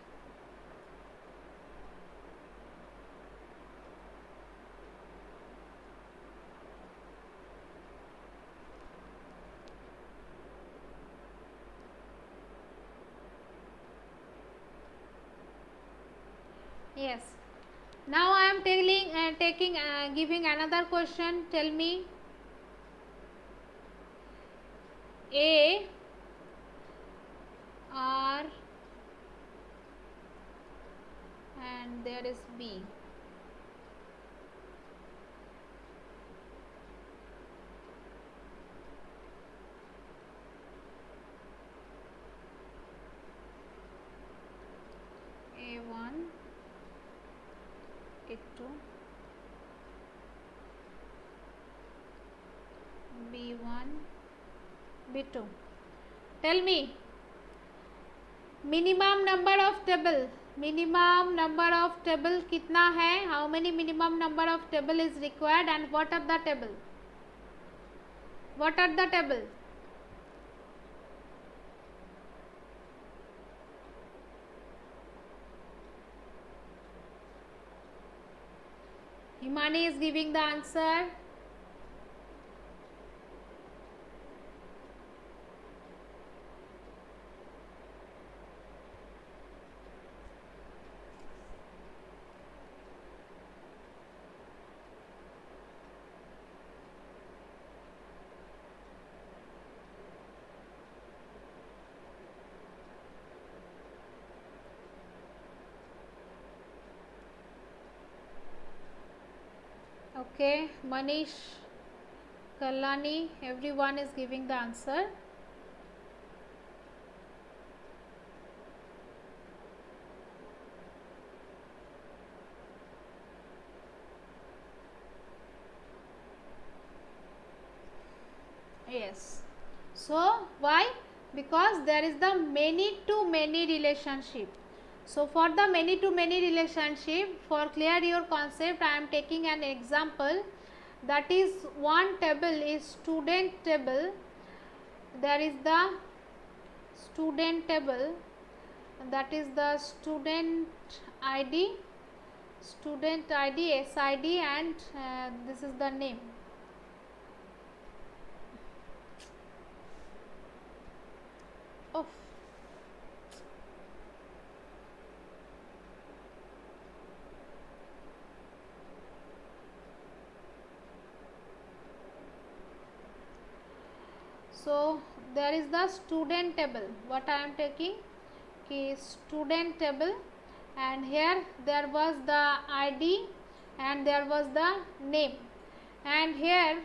Yes. Now I am giving another question. Tell me. A R and there is B. A1, A2, B1, B2. Tell me, minimum number of table. Minimum number of table कितना है? How many minimum number of table is required and what are the table? What are the table? Himani is giving the answer. Okay, Manish, Kalani, everyone is giving the answer. Yes. So, why? Because there is the many to many relationship. So, for the many to many relationship, for clear your concept, I am taking an example. That is, one table is student table. There is the student table, that is the student ID, SID, and this is the name. Oh. So there is the student table. What I am taking? Student table, and here there was the ID and there was the name, and here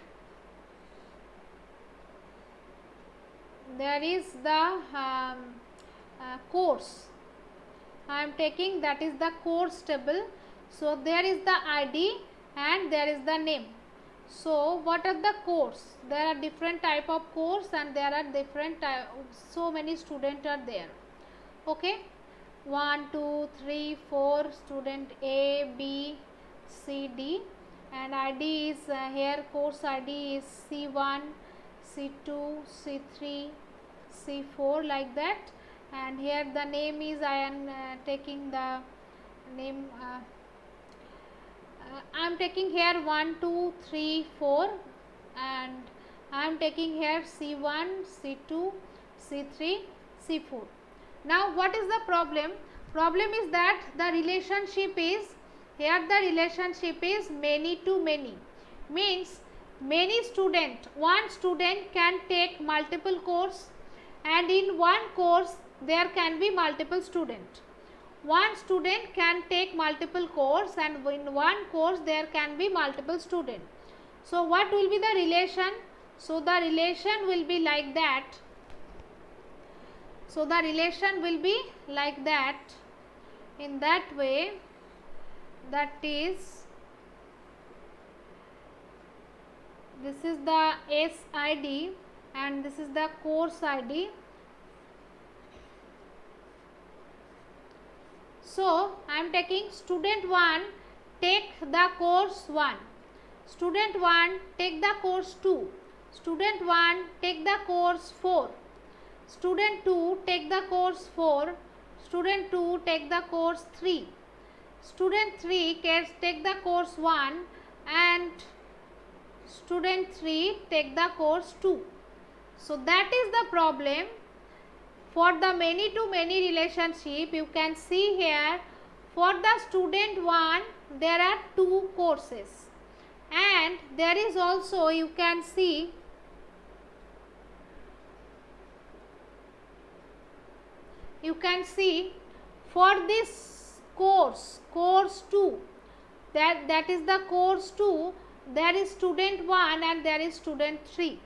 there is the course I am taking, that is the course table. So there is the ID and there is the name. So what are the course? There are different type of course and there are different so many students are there. Okay, 1 2 3 4 student A, B, C, D, and ID is here course ID is C1, C2, C3, C4, like that, and here the name is, I am taking the name, I am taking here 1 2 3 4, and I am taking here C1, C2, C3, C4. Now what is the problem? Problem is that the relationship is, here the relationship is many to many, means many student, one student can take multiple course, and in one course there can be multiple student. One student can take multiple course, and in one course there can be multiple student. So what will be the relation? So the relation will be like that. So the relation will be like that, in that way, that is, this is the SID and this is the course ID. So I am taking student 1 take the course 1, student 1 take the course 2, student 1 take the course 4, student 2 take the course 4, student 2 take the course 3, student 3 take the course 1, and student 3 take the course 2. So that is the problem. For the many to many relationship, you can see here, for the student 1 there are 2 courses, and there is also, you can see, for this course 2, that is the course 2, there is student 1 and there is student 3.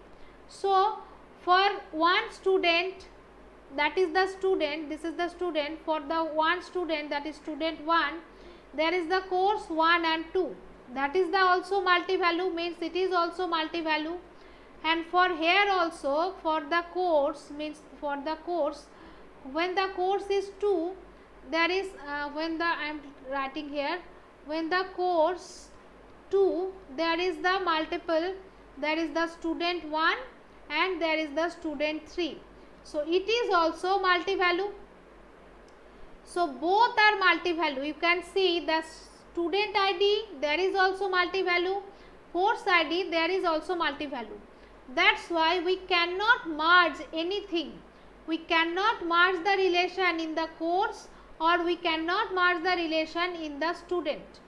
So for one student, that is the student, this is the student, for the one student, that is student 1, there is the course 1 and 2, that is the also multi-value, means it is also multi-value. And for here also, for the course, means for the course, when the course is 2, there is, when the, I am writing here, when the course 2, there is the multiple, there is the student 1 and there is the student 3. So it is also multi-value. So both are multi-value. You can see the student ID, there is also multi-value, course ID, there is also multi-value. That's why we cannot merge anything. We cannot merge the relation in the course, or we cannot merge the relation in the student,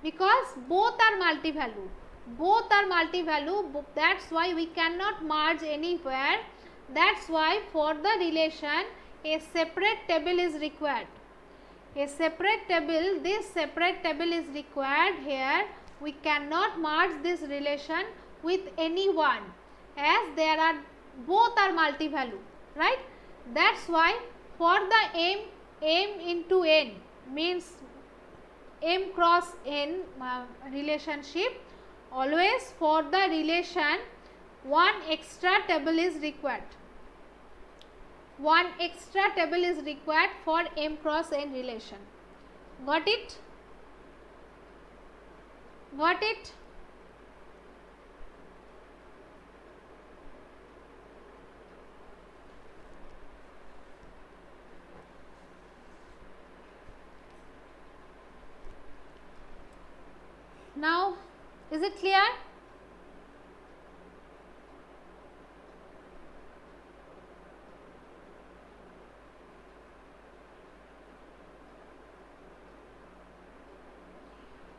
because both are multi-value. Both are multi-value. That's why we cannot merge anywhere. That's why for the relation a separate table is required. A separate table, this separate table is required here. We cannot merge this relation with anyone, as there are, both are multi-value, right? That's why for the m into n, means m cross n relationship, always for the relation one extra table is required. One extra table is required for m cross n relation. Got it? Got it? Now, is it clear?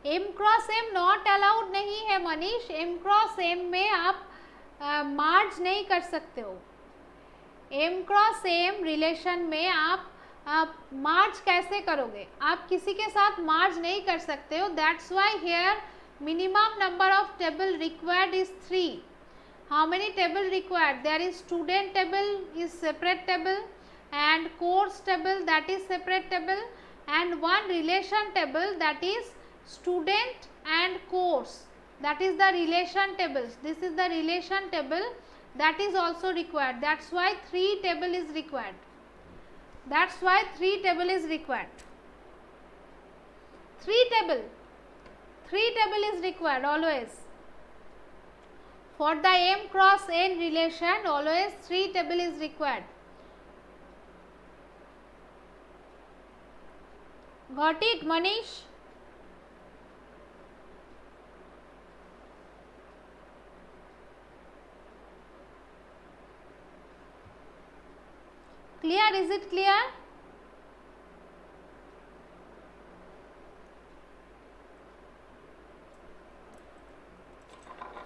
m cross m not allowed नहीं है Manish, m cross m में आप मार्ज नहीं कर सकते हो. m cross m relation में आप मार्ज कैसे करोगे? आप किसी के साथ मार्ज नहीं कर सकते हो. That's why here minimum number of table required is 3. How many table required? There is student table is separate table, and course table, that is separate table, and one relation table, that is student and course, that is the relation tables. This is the relation table, that is also required. That's why 3 table is required. That's why 3 table is required. 3 table is required always. For the m cross n relation, always 3 table is required. Got it, Manish? Clear? Is it clear?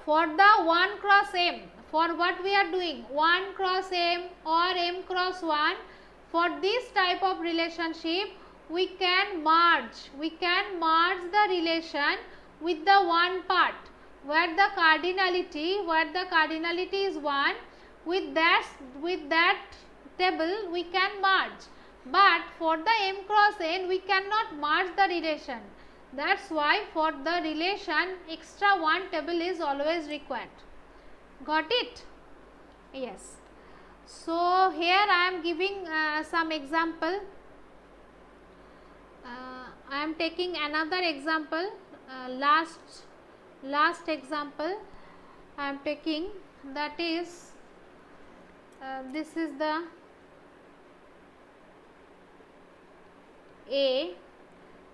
For the 1 cross m, for what we are doing, 1 cross m or m cross 1, for this type of relationship we can merge the relation with the one part where the cardinality is 1. With that table we can merge, but for the m cross n we cannot merge the relation. That's why for the relation extra one table is always required. Got it? Yes. So here I am giving some example. I am taking another example, last example I am taking, that is this is the A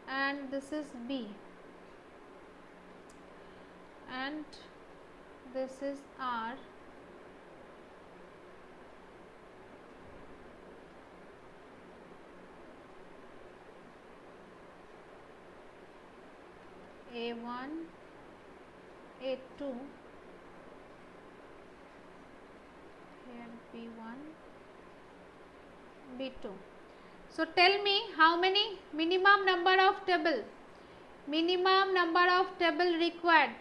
and this is B and this is R. A1, A2, here B1, B2. So tell me how many minimum number of table required.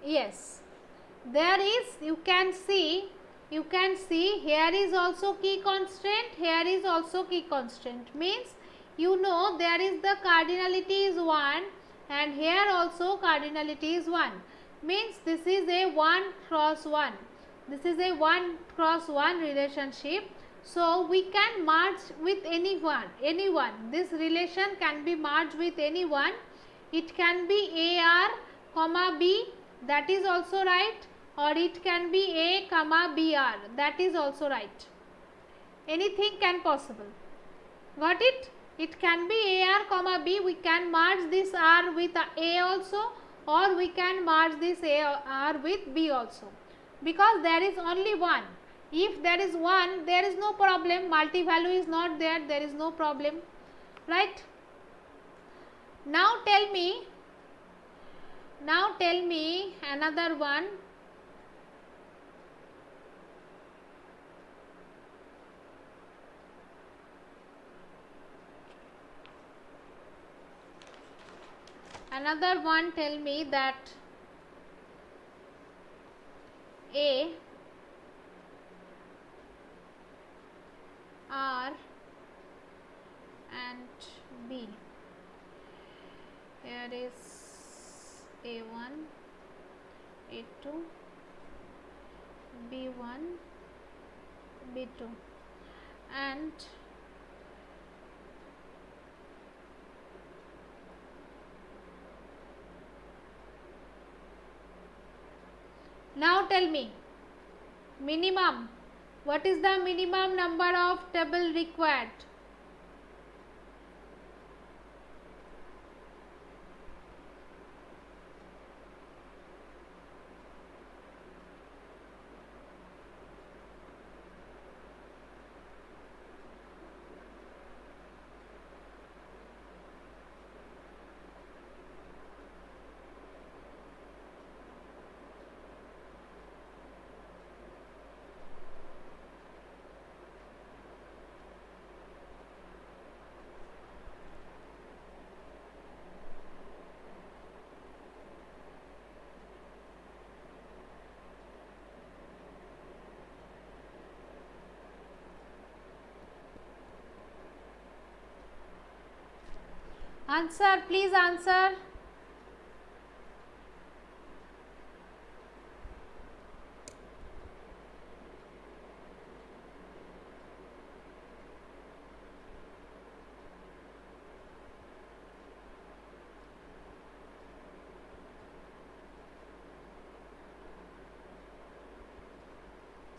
Yes, there is, you can see here is also key constant, here is also key constant, means you know there is the cardinality is 1 and here also cardinality is 1, means this is a 1 cross 1, this is a 1 cross 1 relationship. So we can merge with anyone, this relation can be merged with anyone. It can be AR comma B, that is also right, or it can be A comma BR, that is also right. Anything can possible. Got it? It can be AR comma B, we can merge this R with A also, or we can merge this R with B also, because there is only one. If there is one, there is no problem, multi-value is not there, there is no problem, right? Now tell me another one. Another one, tell me that A, R and B. Here is A1, A2, B1, B2, and now tell me minimum. What is the minimum number of table required? Answer, please answer.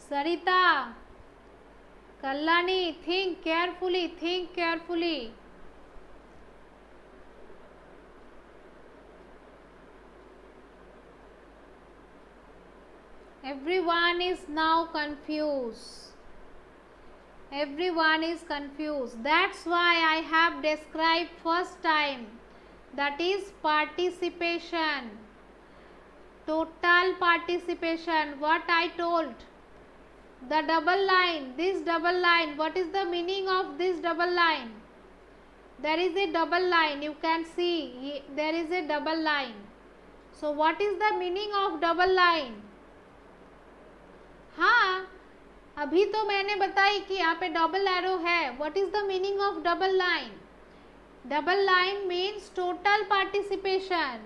Sarita, Kallani, think carefully, think carefully. Everyone is now confused. Everyone is confused. That's why I have described first time. That is participation. Total participation. What I told. The double line. This double line. What is the meaning of this double line? There is a double line. You can see there is a double line. So what is the meaning of double line? हाँ, अभी तो मैंने बताई कि यहाँ पे double arrow है. What is the meaning of double line? Double line means total participation,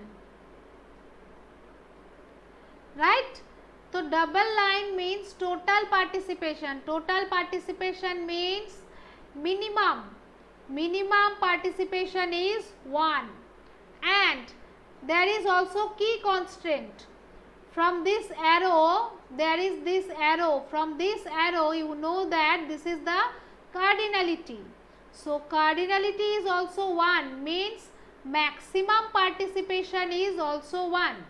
right? तो double line means total participation. Total participation means minimum participation is 1, and there is also key constraint. From this arrow, there is this arrow. From this arrow, you know that this is the cardinality. So cardinality is also 1, means maximum participation is also 1.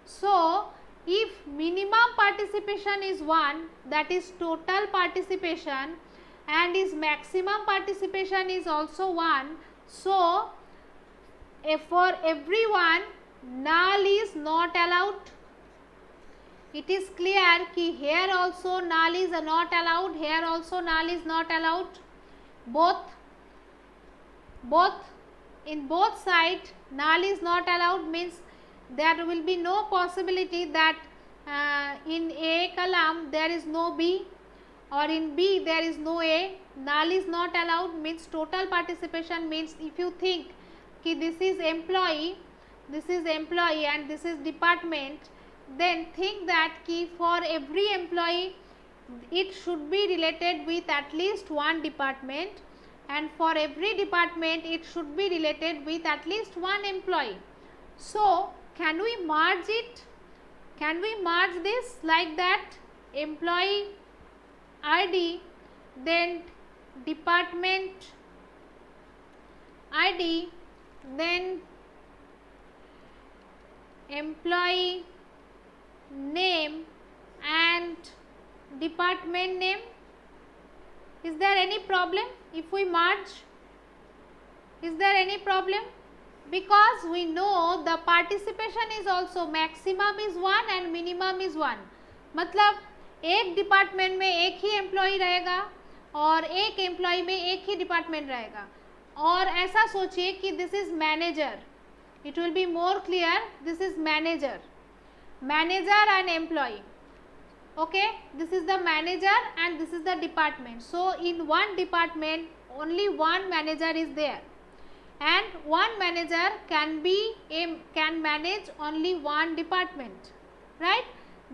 So if minimum participation is 1, that is total participation, and is maximum participation is also 1, so for everyone null is not allowed. It is clear कि here also null is not allowed, here also null is not allowed. In both sides null is not allowed, means there will be no possibility that in A column there is no B, or in B there is no A. Null is not allowed means total participation means if you think कि this is employee and this is department, then think that कि for every employee it should be related with at least one department, and for every department it should be related with at least one employee. So can we merge it? Can we merge this like that? Employee ID, then department ID, then employee name and department name. Is there any problem if we merge? Is there any problem? Because we know the participation is also maximum is 1 and minimum is 1. मतलब एक department में एक ही employ रहेगा और एक employ में एक ही department रहेगा. और ऐसा सोचिए कि this is manager. It will be more clear. This is manager and employee. Okay, this is the manager and this is the department. So in one department only one manager is there, and one manager can manage only one department, right?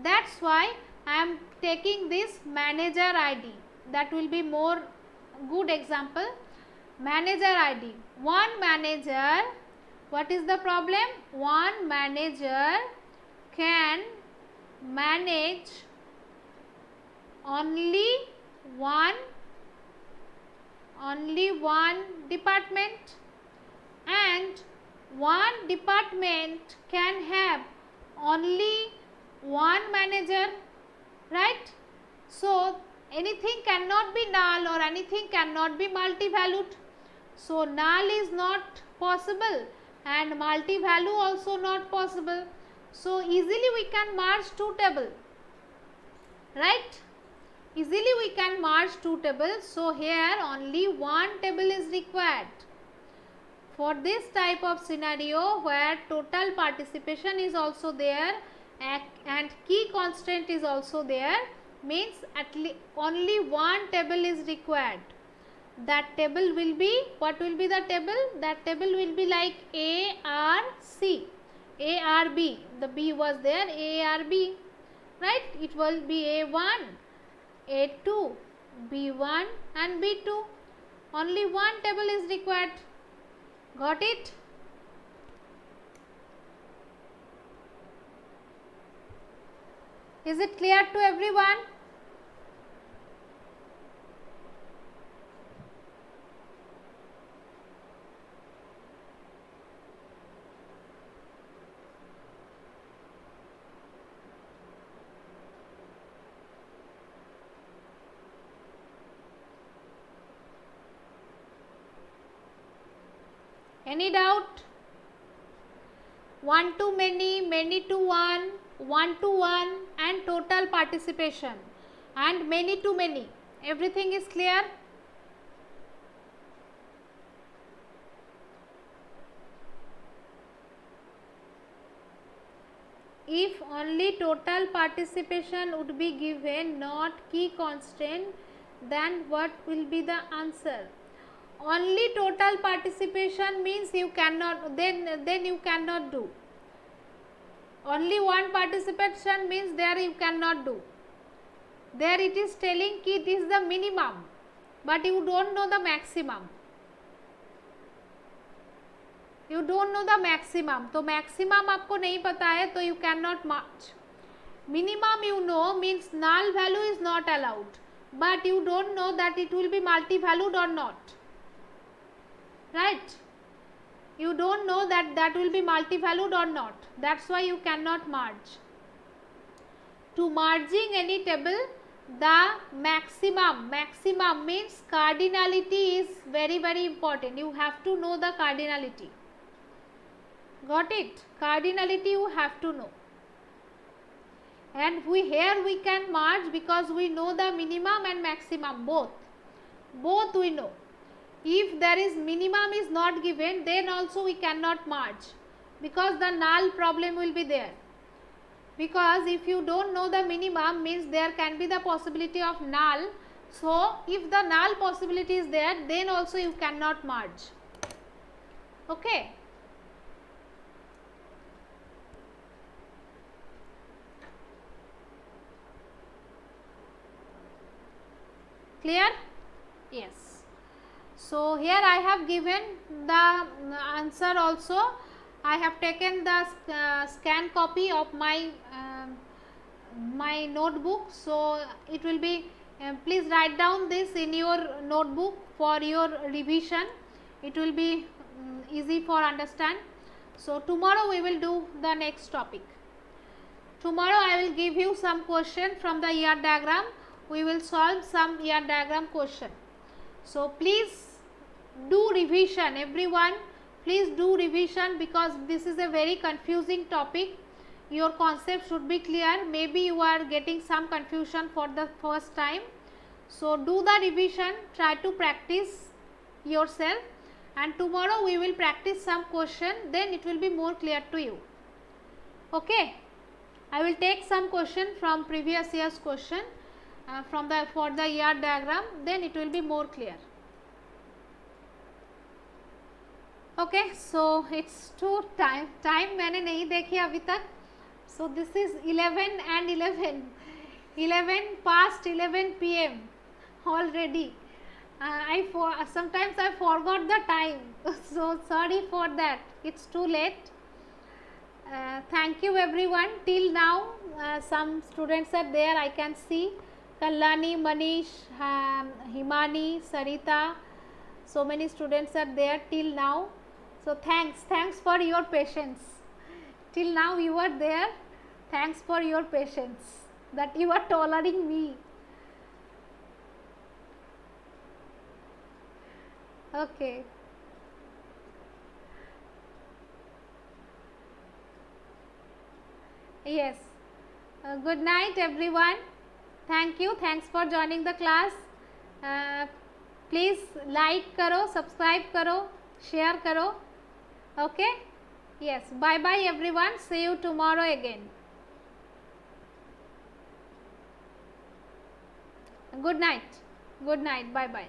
That's why I am taking this manager ID. That will be more good example. Manager ID. One manager. What is the problem? One manager can manage only one department, and one department can have only one manager, right? So anything cannot be null or anything cannot be multi-valued. So null is not possible and multi-value also not possible. So easily we can merge two tables, right? Easily we can merge two tables. So here only one table is required. For this type of scenario where total participation is also there and key constraint is also there, means at least only one table is required. that table will be, what will be the table? That table will be like A, R, C, A, R, B, the B was there, A, R, B, right? It will be A1, A2, B1 and B2. Only one table is required. Got it? Is it clear to everyone? Any doubt? One to many, many to one, one to one and total participation and many to many. Everything is clear? If only total participation would be given, not key constant, then what will be the answer? Only total participation means you cannot, then you cannot do. Only one participation means there you cannot do. There it is telling ki this is the minimum, but you don't know the maximum. You don't know the maximum. तो maximum आपको नहीं पता है तो you cannot march. Minimum you know means null value is not allowed, but you don't know that it will be multi-valued or not. Right? You don't know that that will be multi-valued or not. That's why you cannot merge. To merging any table, the maximum means cardinality is very, very important. You have to know the cardinality. Got it? Cardinality you have to know. And here we can merge because we know the minimum and maximum both. Both we know. If there is minimum is not given, then also we cannot merge because the null problem will be there. Because if you don't know the minimum means there can be the possibility of null. So if the null possibility is there, then also you cannot merge. Okay. Clear? Yes. So here I have given the answer also. I have taken the scan copy of my my notebook. So it will be, please write down this in your notebook for your revision. It will be easy for understand. So tomorrow we will do the next topic. Tomorrow I will give you some question from the ER diagram. We will solve some ER diagram question. So please do revision, everyone. Please do revision because this is a very confusing topic. Your concept should be clear. Maybe you are getting some confusion for the first time. So do the revision, try to practice yourself, and tomorrow we will practice some question, then it will be more clear to you. Okay. I will take some question from previous year's question for the ER diagram, then it will be more clear. Okay, so it's too time मैंने नहीं देखी अभी तक. So this is 11 and 11 past 11 p.m. already. Sometimes I forgot the time. So sorry for that. It's too late. Thank you everyone. Till now some students are there, I can see. Kallani, Manish, Himani, Sarita, so many students are there till now. So thanks for your patience. Till now you are there. Thanks for your patience that you are tolerating me. Okay. Yes. Good night everyone. Thank you. Thanks for joining the class. Please like करो, subscribe करो, share करो. Okay? Yes. Bye bye everyone. See you tomorrow again. Good night. Good night. Bye bye.